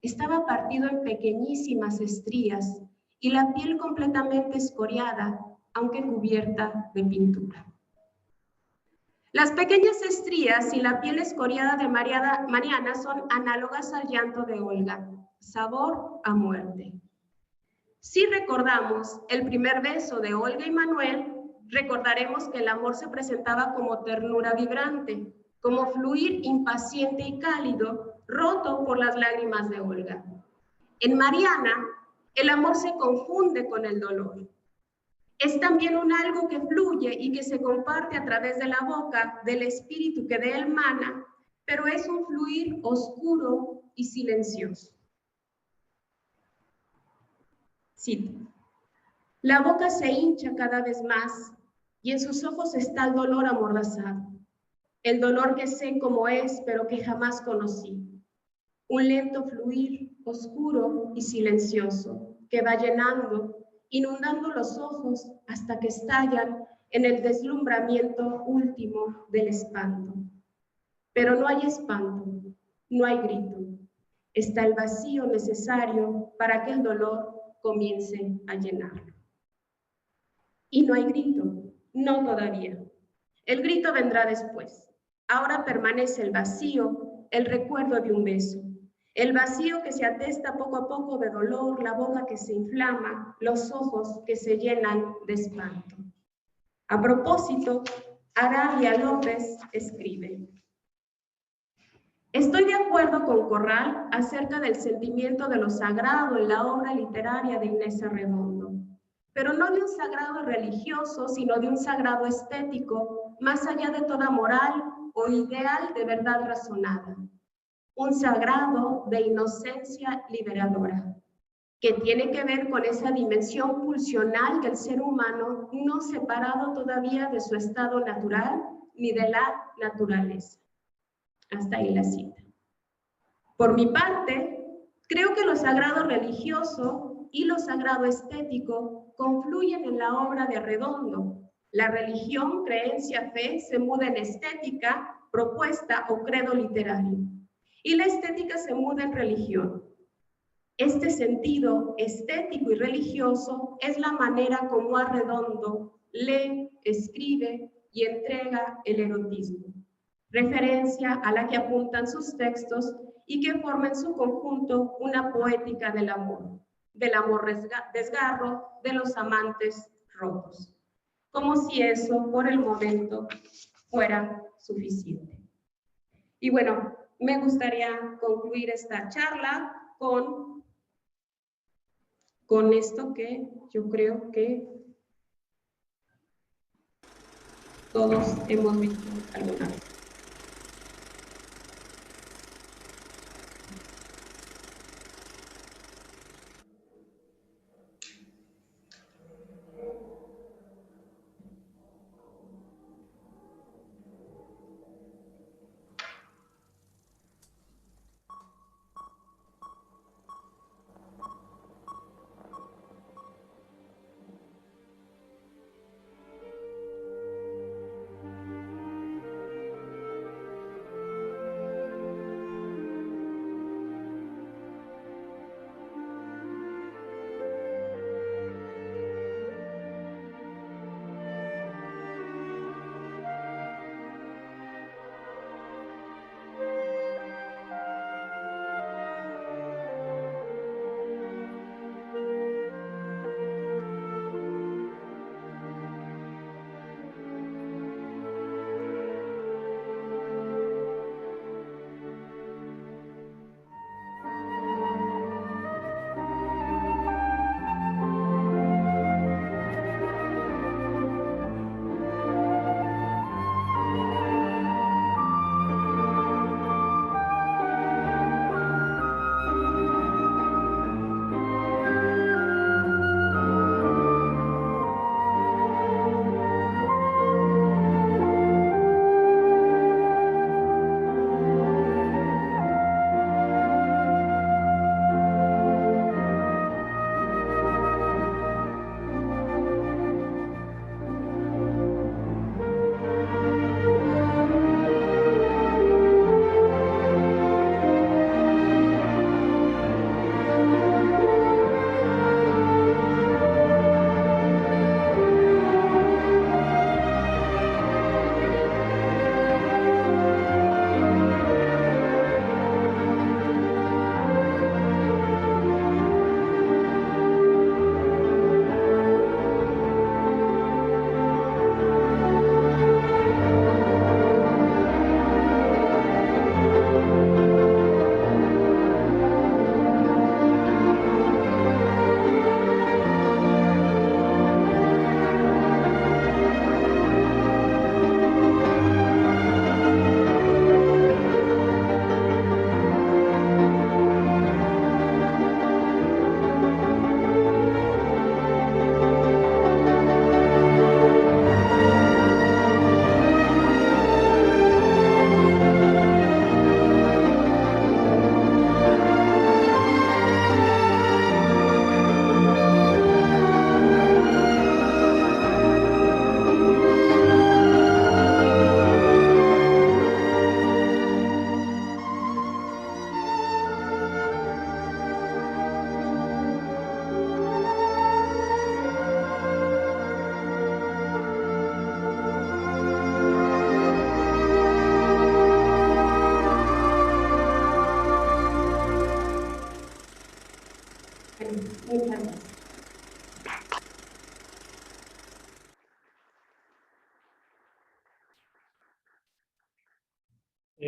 Estaba partido en pequeñísimas estrías y la piel completamente escoriada, aunque cubierta de pintura. Las pequeñas estrías y la piel escoriada de Mariana son análogas al llanto de Olga, sabor a muerte. Si recordamos el primer beso de Olga y Manuel, recordaremos que el amor se presentaba como ternura vibrante, como fluir impaciente y cálido, roto por las lágrimas de Olga. En Mariana, el amor se confunde con el dolor. Es también un algo que fluye y que se comparte a través de la boca, del espíritu que de él mana, pero es un fluir oscuro y silencioso. Cito. La boca se hincha cada vez más y en sus ojos está el dolor amordazado. El dolor que sé cómo es, pero que jamás conocí. Un lento fluir oscuro y silencioso que va llenando, inundando los ojos hasta que estallan en el deslumbramiento último del espanto. Pero no hay espanto, no hay grito. Está el vacío necesario para que el dolor comience a llenarlo. Y no hay grito, no todavía. El grito vendrá después. Ahora permanece el vacío, el recuerdo de un beso. El vacío que se atesta poco a poco de dolor, la boca que se inflama, los ojos que se llenan de espanto. A propósito, Arabia López escribe: estoy de acuerdo con Corral acerca del sentimiento de lo sagrado en la obra literaria de Inés Arredondo, pero no de un sagrado religioso, sino de un sagrado estético, más allá de toda moral o ideal de verdad razonada. Un sagrado de inocencia liberadora, que tiene que ver con esa dimensión pulsional del ser humano no separado todavía de su estado natural ni de la naturaleza. Hasta ahí la cita. Por mi parte, creo que lo sagrado religioso y lo sagrado estético confluyen en la obra de Arredondo. La religión, creencia, fe, se muda en estética, propuesta o credo literario. Y la estética se muda en religión. Este sentido estético y religioso es la manera como Arredondo lee, escribe y entrega el erotismo, referencia a la que apuntan sus textos y que forma en su conjunto una poética del amor desgarro, de los amantes rotos, como si eso por el momento fuera suficiente. Y bueno, me gustaría concluir esta charla con esto que yo creo que todos hemos visto alguna vez.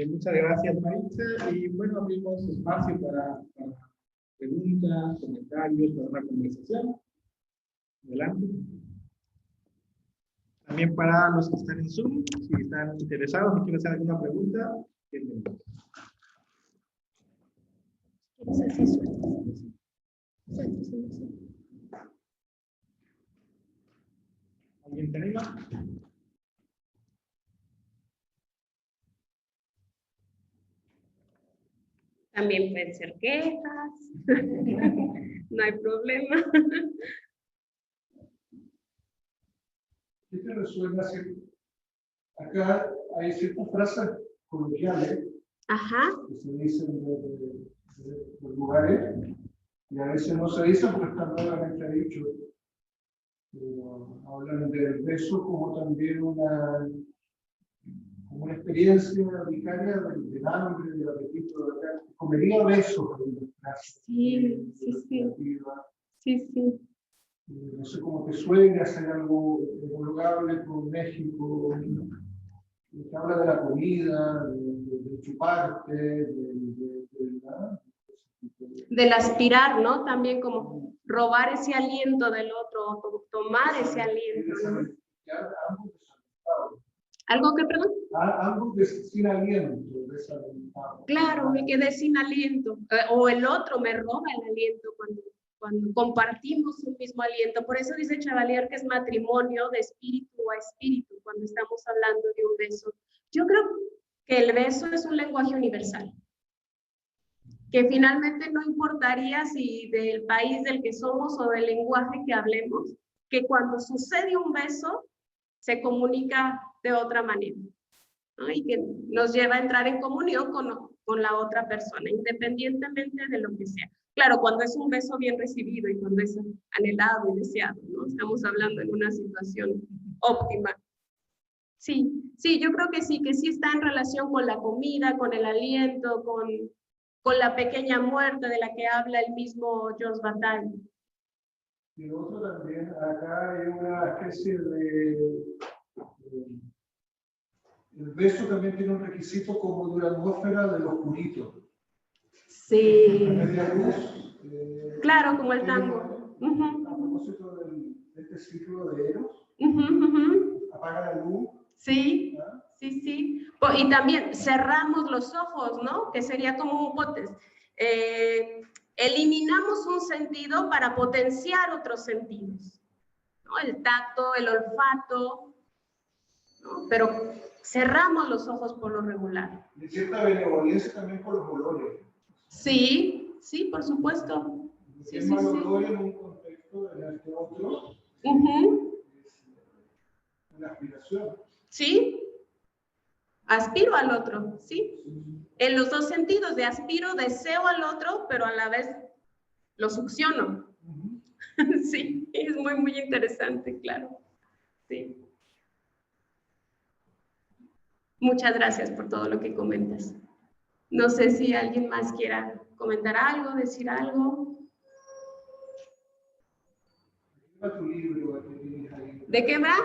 Muchas gracias, Maritza. Y bueno, abrimos espacio para preguntas, comentarios, para una conversación. Adelante. También para los que están en Zoom, si están interesados, si quieren hacer alguna pregunta, bienvenidos. ¿Alguien te anima? También pueden ser quejas. No hay problema. ¿Qué te resuena? Acá hay ciertas frases coloquiales Ajá. que se dicen de los lugares y a veces no se dicen porque están nuevamente dichos. Hablan del beso como también una experiencia vicaria del hambre, del apetito. Comería besos. Sí, sí, sí. Sí, sí. No sé cómo te suena hacer algo homologable con México, que habla de la comida, de chuparte, Del aspirar, ¿no? También como robar ese aliento del otro, o tomar ese aliento, ¿no? ¿Algo que, perdón? Algo sin aliento, desalentado. Claro, me quedé sin aliento. O el otro me roba el aliento cuando compartimos un mismo aliento. Por eso dice Chevalier que es matrimonio de espíritu a espíritu cuando estamos hablando de un beso. Yo creo que el beso es un lenguaje universal. Que finalmente no importaría si del país del que somos o del lenguaje que hablemos, que cuando sucede un beso se comunica de otra manera, ¿no? Y que nos lleva a entrar en comunión con la otra persona, independientemente de lo que sea. Claro, cuando es un beso bien recibido y cuando es anhelado y deseado, ¿no? Estamos hablando en una situación óptima. Sí, sí, yo creo que sí está en relación con la comida, con el aliento, con la pequeña muerte de la que habla el mismo Georges Bataille. Y otro también, acá hay una especie de el beso también tiene un requisito como de la atmósfera de los puritos. Sí. Media luz. Claro, como el tango. A propósito de este ciclo de Eros. Apaga la luz. Sí, sí, sí. Y también cerramos los ojos, ¿no? Que sería como un eliminamos un sentido para potenciar otros sentidos, ¿no? El tacto, el olfato, ¿no? Pero cerramos los ojos por lo regular. Y cierta benevolencia también por los olores. Sí, sí, por supuesto. Sí, es mal olor en un contexto en el que otro es una aspiración. Sí, aspiro al otro, ¿sí? En los dos sentidos, de aspiro, deseo al otro, pero a la vez lo succiono. Sí, es muy, muy interesante, claro. Sí. Muchas gracias por todo lo que comentas. No sé si alguien más quiera comentar algo, decir algo. ¿De qué va?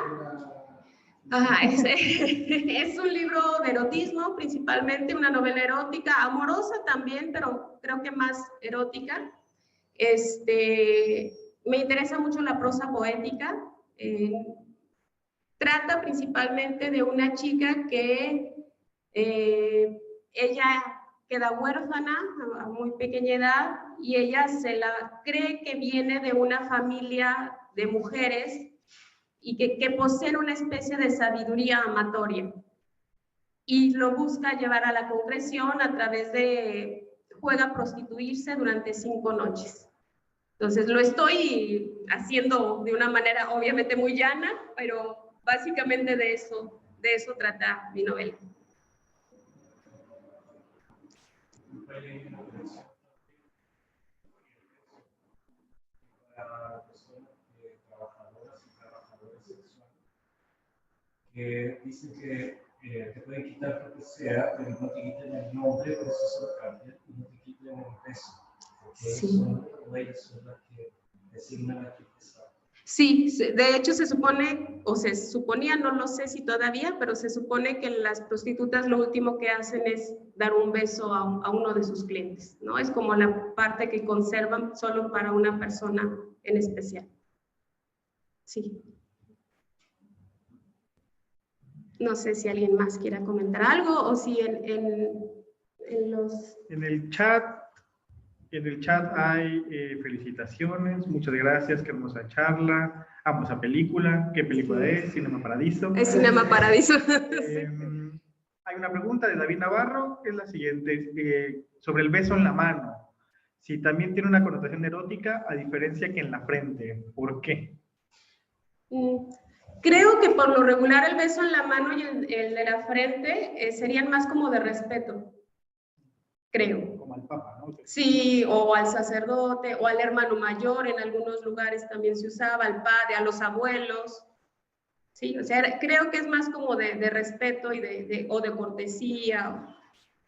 Ajá, es un libro de erotismo, principalmente una novela erótica, amorosa también, pero creo que más erótica. Me interesa mucho la prosa poética. Trata principalmente de una chica que ella queda huérfana a muy pequeña edad y ella se la cree que viene de una familia de mujeres y que poseen una especie de sabiduría amatoria. Y lo busca llevar a la concreción a través de, juega a prostituirse durante 5 noches. Entonces lo estoy haciendo de una manera obviamente muy llana, pero básicamente de eso trata mi novela. Para personas trabajadoras y trabajadores sexuales que dicen que te pueden quitar lo que sea, pero no te quiten el nombre, pero eso se lo cambian y no te quiten el peso, porque sí. Ellos son las que designan a quien pesar. Sí, de hecho se supone, o se suponía, no lo sé si todavía, pero se supone que las prostitutas lo último que hacen es dar un beso a uno de sus clientes, ¿no? Es como la parte que conservan solo para una persona en especial. Sí. No sé si alguien más quiera comentar algo o si en los... En el chat hay felicitaciones, muchas gracias, qué hermosa charla, esa película, ¿qué película es? Cinema Paradiso. Es Cinema Paradiso. Hay una pregunta de David Navarro, que es la siguiente, sobre el beso en la mano. Si también tiene una connotación erótica, a diferencia que en la frente, ¿por qué? Creo que por lo regular el beso en la mano y el de la frente serían más como de respeto. Creo. Como al Papa, ¿no? Sí, o al sacerdote, o al hermano mayor, en algunos lugares también se usaba, al padre, a los abuelos. Sí, o sea, creo que es más como de respeto y o de cortesía,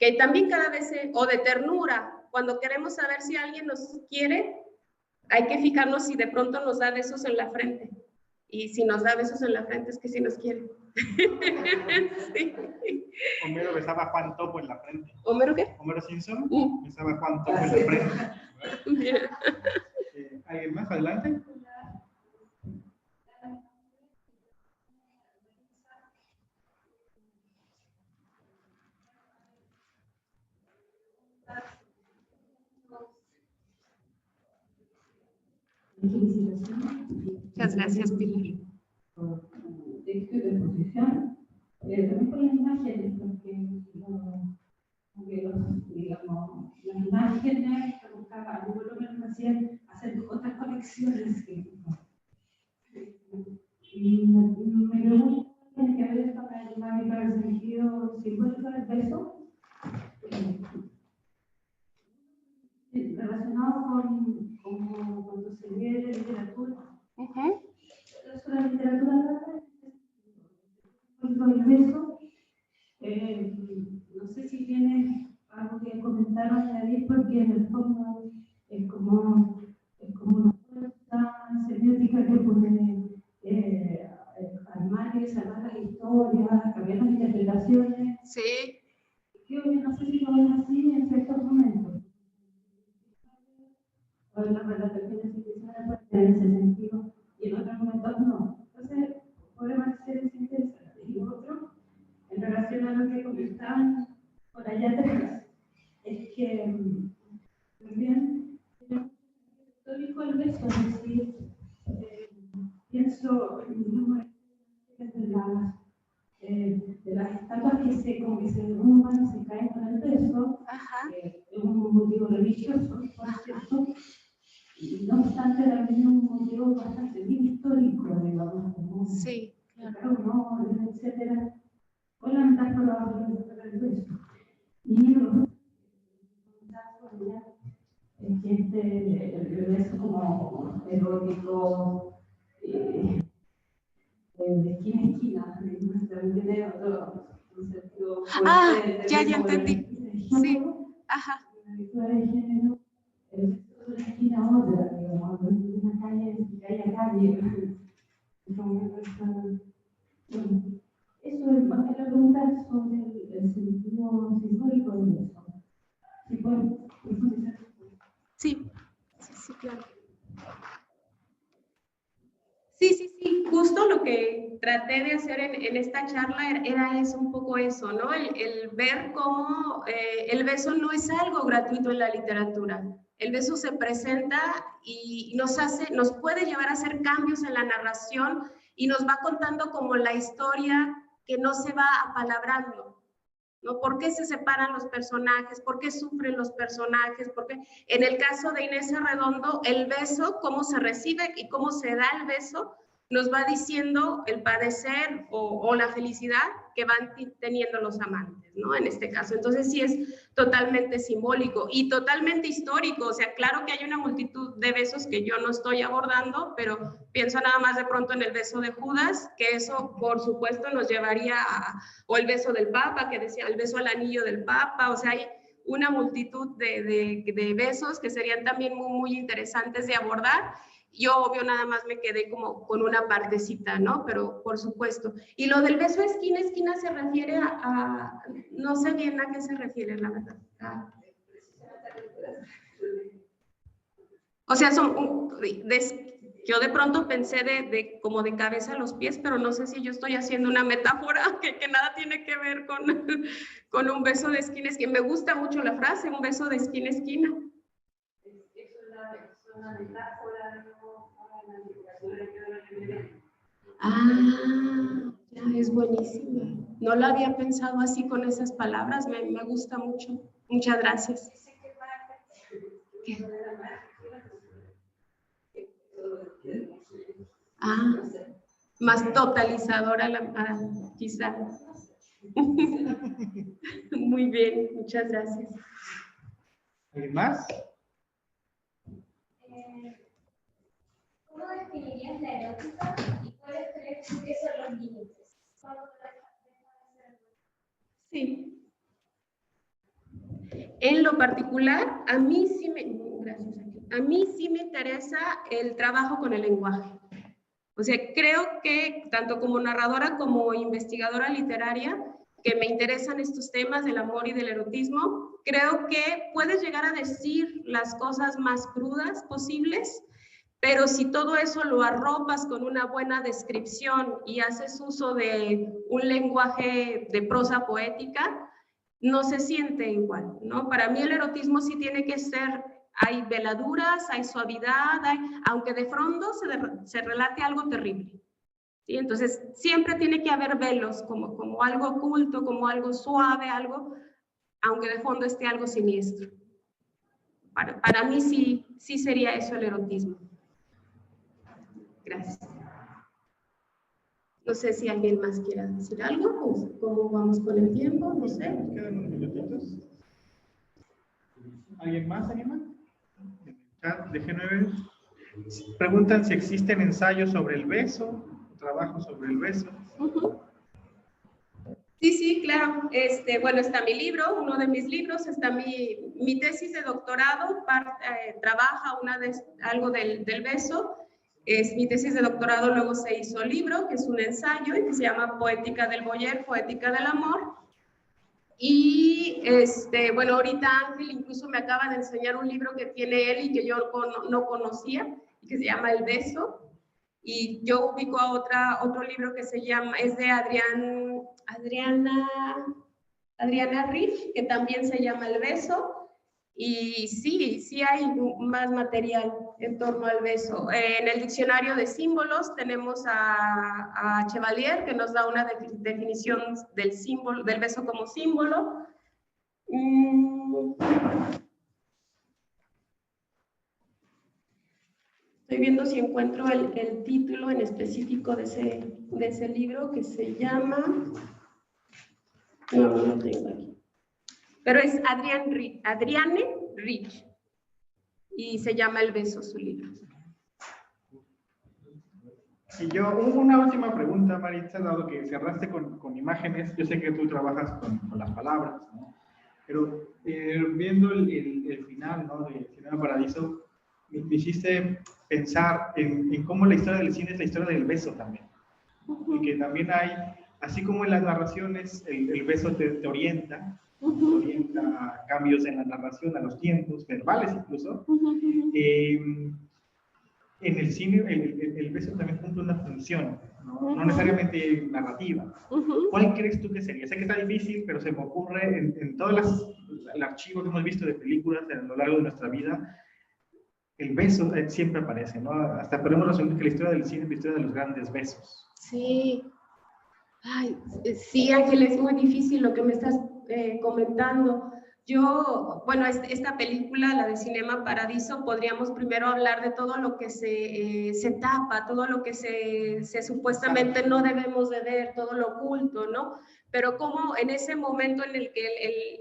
que también cada vez, o de ternura. Cuando queremos saber si alguien nos quiere, hay que fijarnos si de pronto nos da besos en la frente. Y si nos da besos en la frente es que sí nos quiere. Sí. Homero besaba a Juan Topo en la frente. ¿Homero qué? Homero Simpson besaba a Juan Topo en la frente. ¿Alguien más? Adelante. Muchas gracias, Pilar. Texto de exposición, también por las imágenes, porque digamos, las imágenes que buscaba, yo por lo menos hacían hacer otras conexiones. Y me pregunto, ¿tiene que ver esto para el sentido simbólico del beso? Relacionado con cuando se lee de literatura. La literatura el beso, no sé si tiene algo que comentar o añadir, porque en el fondo es como una fuerza semiótica que puede armar y salvar las historias, cambiar las interpretaciones. Sí. Yo no sé si lo ven así en ciertos momentos. O en las relaciones institucionales en ese sentido, y en otros momentos no. Entonces, puede parecer interesante. Y otro, en relación a lo que comentaban por allá atrás, es que también histórico el beso, es decir, pienso de las estatuas que se derrumban y se caen con el beso, es un motivo religioso, por cierto. Y no obstante, también es un motivo bastante bien histórico, digamos, como sí, claro, etcétera, con la metáfora del beso. Y lo es que el beso como erótico, de esquina a esquina, también tiene otro sentido. Ya entendí. Sí, ajá. La de género, el beso de una esquina a otra, digamos, de una calle a calle. Eso es más que la pregunta sobre el sentido simbólico del beso. ¿Sí pueden profundizar? Sí, claro. Sí, justo lo que traté de hacer en esta charla era eso, un poco eso, ¿no? El ver cómo el beso no es algo gratuito en la literatura. El beso se presenta y nos puede llevar a hacer cambios en la narración y nos va contando como la historia que no se va apalabrando, ¿no? ¿Por qué se separan los personajes? ¿Por qué sufren los personajes? Porque en el caso de Inés Arredondo, el beso, cómo se recibe y cómo se da el beso, nos va diciendo el padecer o la felicidad que van teniendo los amantes, ¿no? En este caso. Entonces sí es totalmente simbólico y totalmente histórico. O sea, claro que hay una multitud de besos que yo no estoy abordando, pero pienso nada más de pronto en el beso de Judas, que eso por supuesto nos llevaría o el beso del Papa, que decía el beso al anillo del Papa. O sea, hay una multitud de besos que serían también muy, muy interesantes de abordar. yo obvio nada más me quedé como con una partecita, ¿no? Pero por supuesto. Y lo del beso esquina a esquina se refiere no sé bien a qué se refiere, la verdad. O sea, yo de pronto pensé como de cabeza a los pies, pero no sé si yo estoy haciendo una metáfora que nada tiene que ver con un beso de esquina a esquina. Me gusta mucho la frase, un beso de esquina a esquina. Es una metáfora, Ya, es buenísima. No lo había pensado así con esas palabras, me gusta mucho. Muchas gracias. ¿Qué? Más totalizadora quizá. Muy bien, muchas gracias. ¿Alguien más? ¿Cómo definirías la erótica y cuáles crees que son los límites? Sí. En lo particular, a mí sí me interesa el trabajo con el lenguaje. O sea, creo que tanto como narradora como investigadora literaria, que me interesan estos temas del amor y del erotismo, creo que puedes llegar a decir las cosas más crudas posibles, pero si todo eso lo arropas con una buena descripción y haces uso de un lenguaje de prosa poética, no se siente igual, ¿no? Para mí el erotismo sí tiene que ser, hay veladuras, hay suavidad, aunque de fondo se relate algo terrible, ¿sí? Entonces siempre tiene que haber velos, como algo oculto, como algo suave, aunque de fondo esté algo siniestro. Para mí sí sería eso el erotismo. Gracias. No sé si alguien más quiera decir algo, o cómo vamos con el tiempo, no sé. Quedan unos minutitos. ¿Alguien más anima? En el chat, déjenme ver. Preguntan si existen ensayos sobre el beso, trabajo sobre el beso. Sí, claro. Bueno, está mi libro, uno de mis libros, está mi tesis de doctorado, trabaja algo del beso. Es mi tesis de doctorado, luego se hizo libro, que es un ensayo, que se llama Poética del Voyeur, Poética del Amor. Y, bueno, ahorita Ángel incluso me acaba de enseñar un libro que tiene él y que yo no conocía, que se llama El Beso. Y yo ubico a otro libro que es de Adriana Rich, que también se llama El Beso. Y sí hay más material en torno al beso. En el diccionario de símbolos tenemos a Chevalier, que nos da una definición del beso como símbolo. Estoy viendo si encuentro el título en específico de ese libro, que se llama... No lo tengo aquí. Pero es Adriane Rich, y se llama El Beso, su libro. Y yo, una última pregunta, Maritza, dado que cerraste con imágenes. Yo sé que tú trabajas con las palabras, ¿no? Pero viendo el final, ¿no?, de Cinema Paradiso, me hiciste pensar en cómo la historia del cine es la historia del beso también. Y que también hay, así como en las narraciones, el beso te orienta, a cambios en la narración, a los tiempos, verbales incluso. En el cine el beso también cumple una función, no necesariamente narrativa. ¿Cuál crees tú que sería? Sé que está difícil, pero se me ocurre en todo el archivo que hemos visto de películas a lo largo de nuestra vida, el beso siempre aparece, ¿no? Hasta podemos resumir que la historia del cine es la historia de los grandes besos. Sí. Ay, sí, Ángel, es muy difícil lo que me estás comentando. Bueno, esta película, la de Cinema Paradiso, podríamos primero hablar de todo lo que se tapa, todo lo que se supuestamente no debemos de ver, todo lo oculto, ¿no? Pero como en ese momento en el que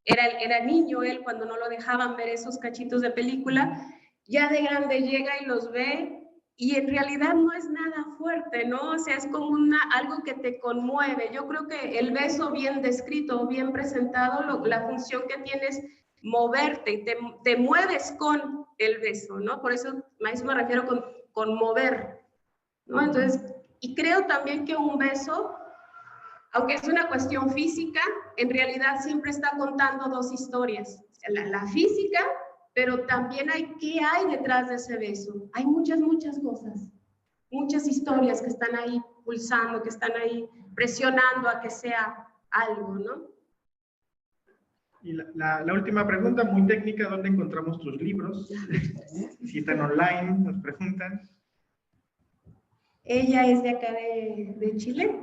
él era niño, él, cuando no lo dejaban ver esos cachitos de película, ya de grande llega y los ve, y en realidad no es nada fuerte, ¿no? O sea, es como algo que te conmueve. Yo creo que el beso bien descrito, bien presentado, la función que tiene es moverte, te mueves con el beso, ¿no? Por eso a eso me refiero con mover, ¿no? Entonces, y creo también que un beso, aunque es una cuestión física, en realidad siempre está contando dos historias, la física, pero también hay qué hay detrás de ese beso. Hay muchas cosas, muchas historias que están ahí pulsando, que están ahí presionando a que sea algo, ¿no? Y la última pregunta, muy técnica, ¿dónde encontramos tus libros? Si están online, nos preguntan. Ella es de acá de Chile.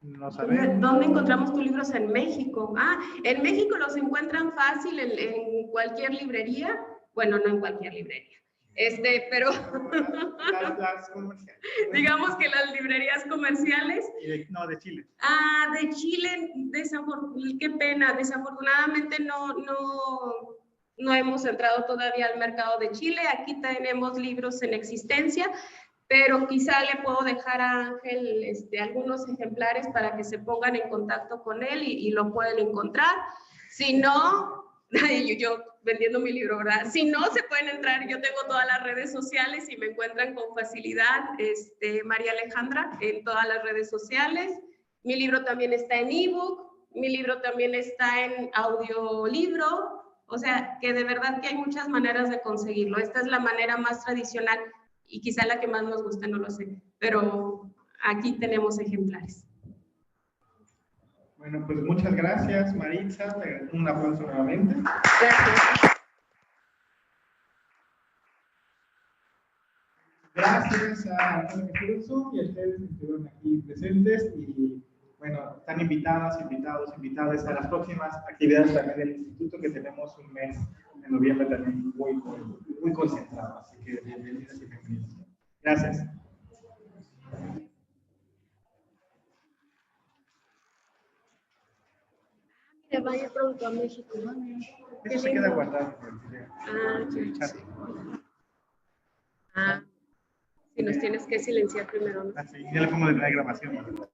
No sabemos. ¿Dónde encontramos tus libros? En México. Ah, en México los encuentran fácil en cualquier librería. Bueno, no en cualquier librería. Pero Las comerciales. digamos que las librerías comerciales. No, de Chile. Ah, de Chile, qué pena, desafortunadamente no hemos entrado todavía al mercado de Chile. Aquí tenemos libros en existencia, pero quizá le puedo dejar a Ángel algunos ejemplares para que se pongan en contacto con él y lo pueden encontrar. Si no, yo vendiendo mi libro, ¿verdad? Si no, se pueden entrar, yo tengo todas las redes sociales y me encuentran con facilidad, María Alejandra, en todas las redes sociales. Mi libro también está en ebook, mi libro también está en audiolibro, o sea, que de verdad que hay muchas maneras de conseguirlo. Esta es la manera más tradicional y quizá la que más nos gusta, no lo sé, pero aquí tenemos ejemplares. Bueno, pues muchas gracias, Maritza. Un aplauso nuevamente. Gracias. Gracias a Antonio Jesús y a ustedes que estuvieron aquí presentes. Y bueno, están invitadas a las próximas actividades también del instituto, que tenemos un mes en noviembre también muy concentrado. Así que bienvenidos y bienvenidos. Gracias. Que vaya pronto a México, ¿no? Eso se queda guardado. Si nos tienes que silenciar primero, ¿no? Así, ya le pongo de la grabación.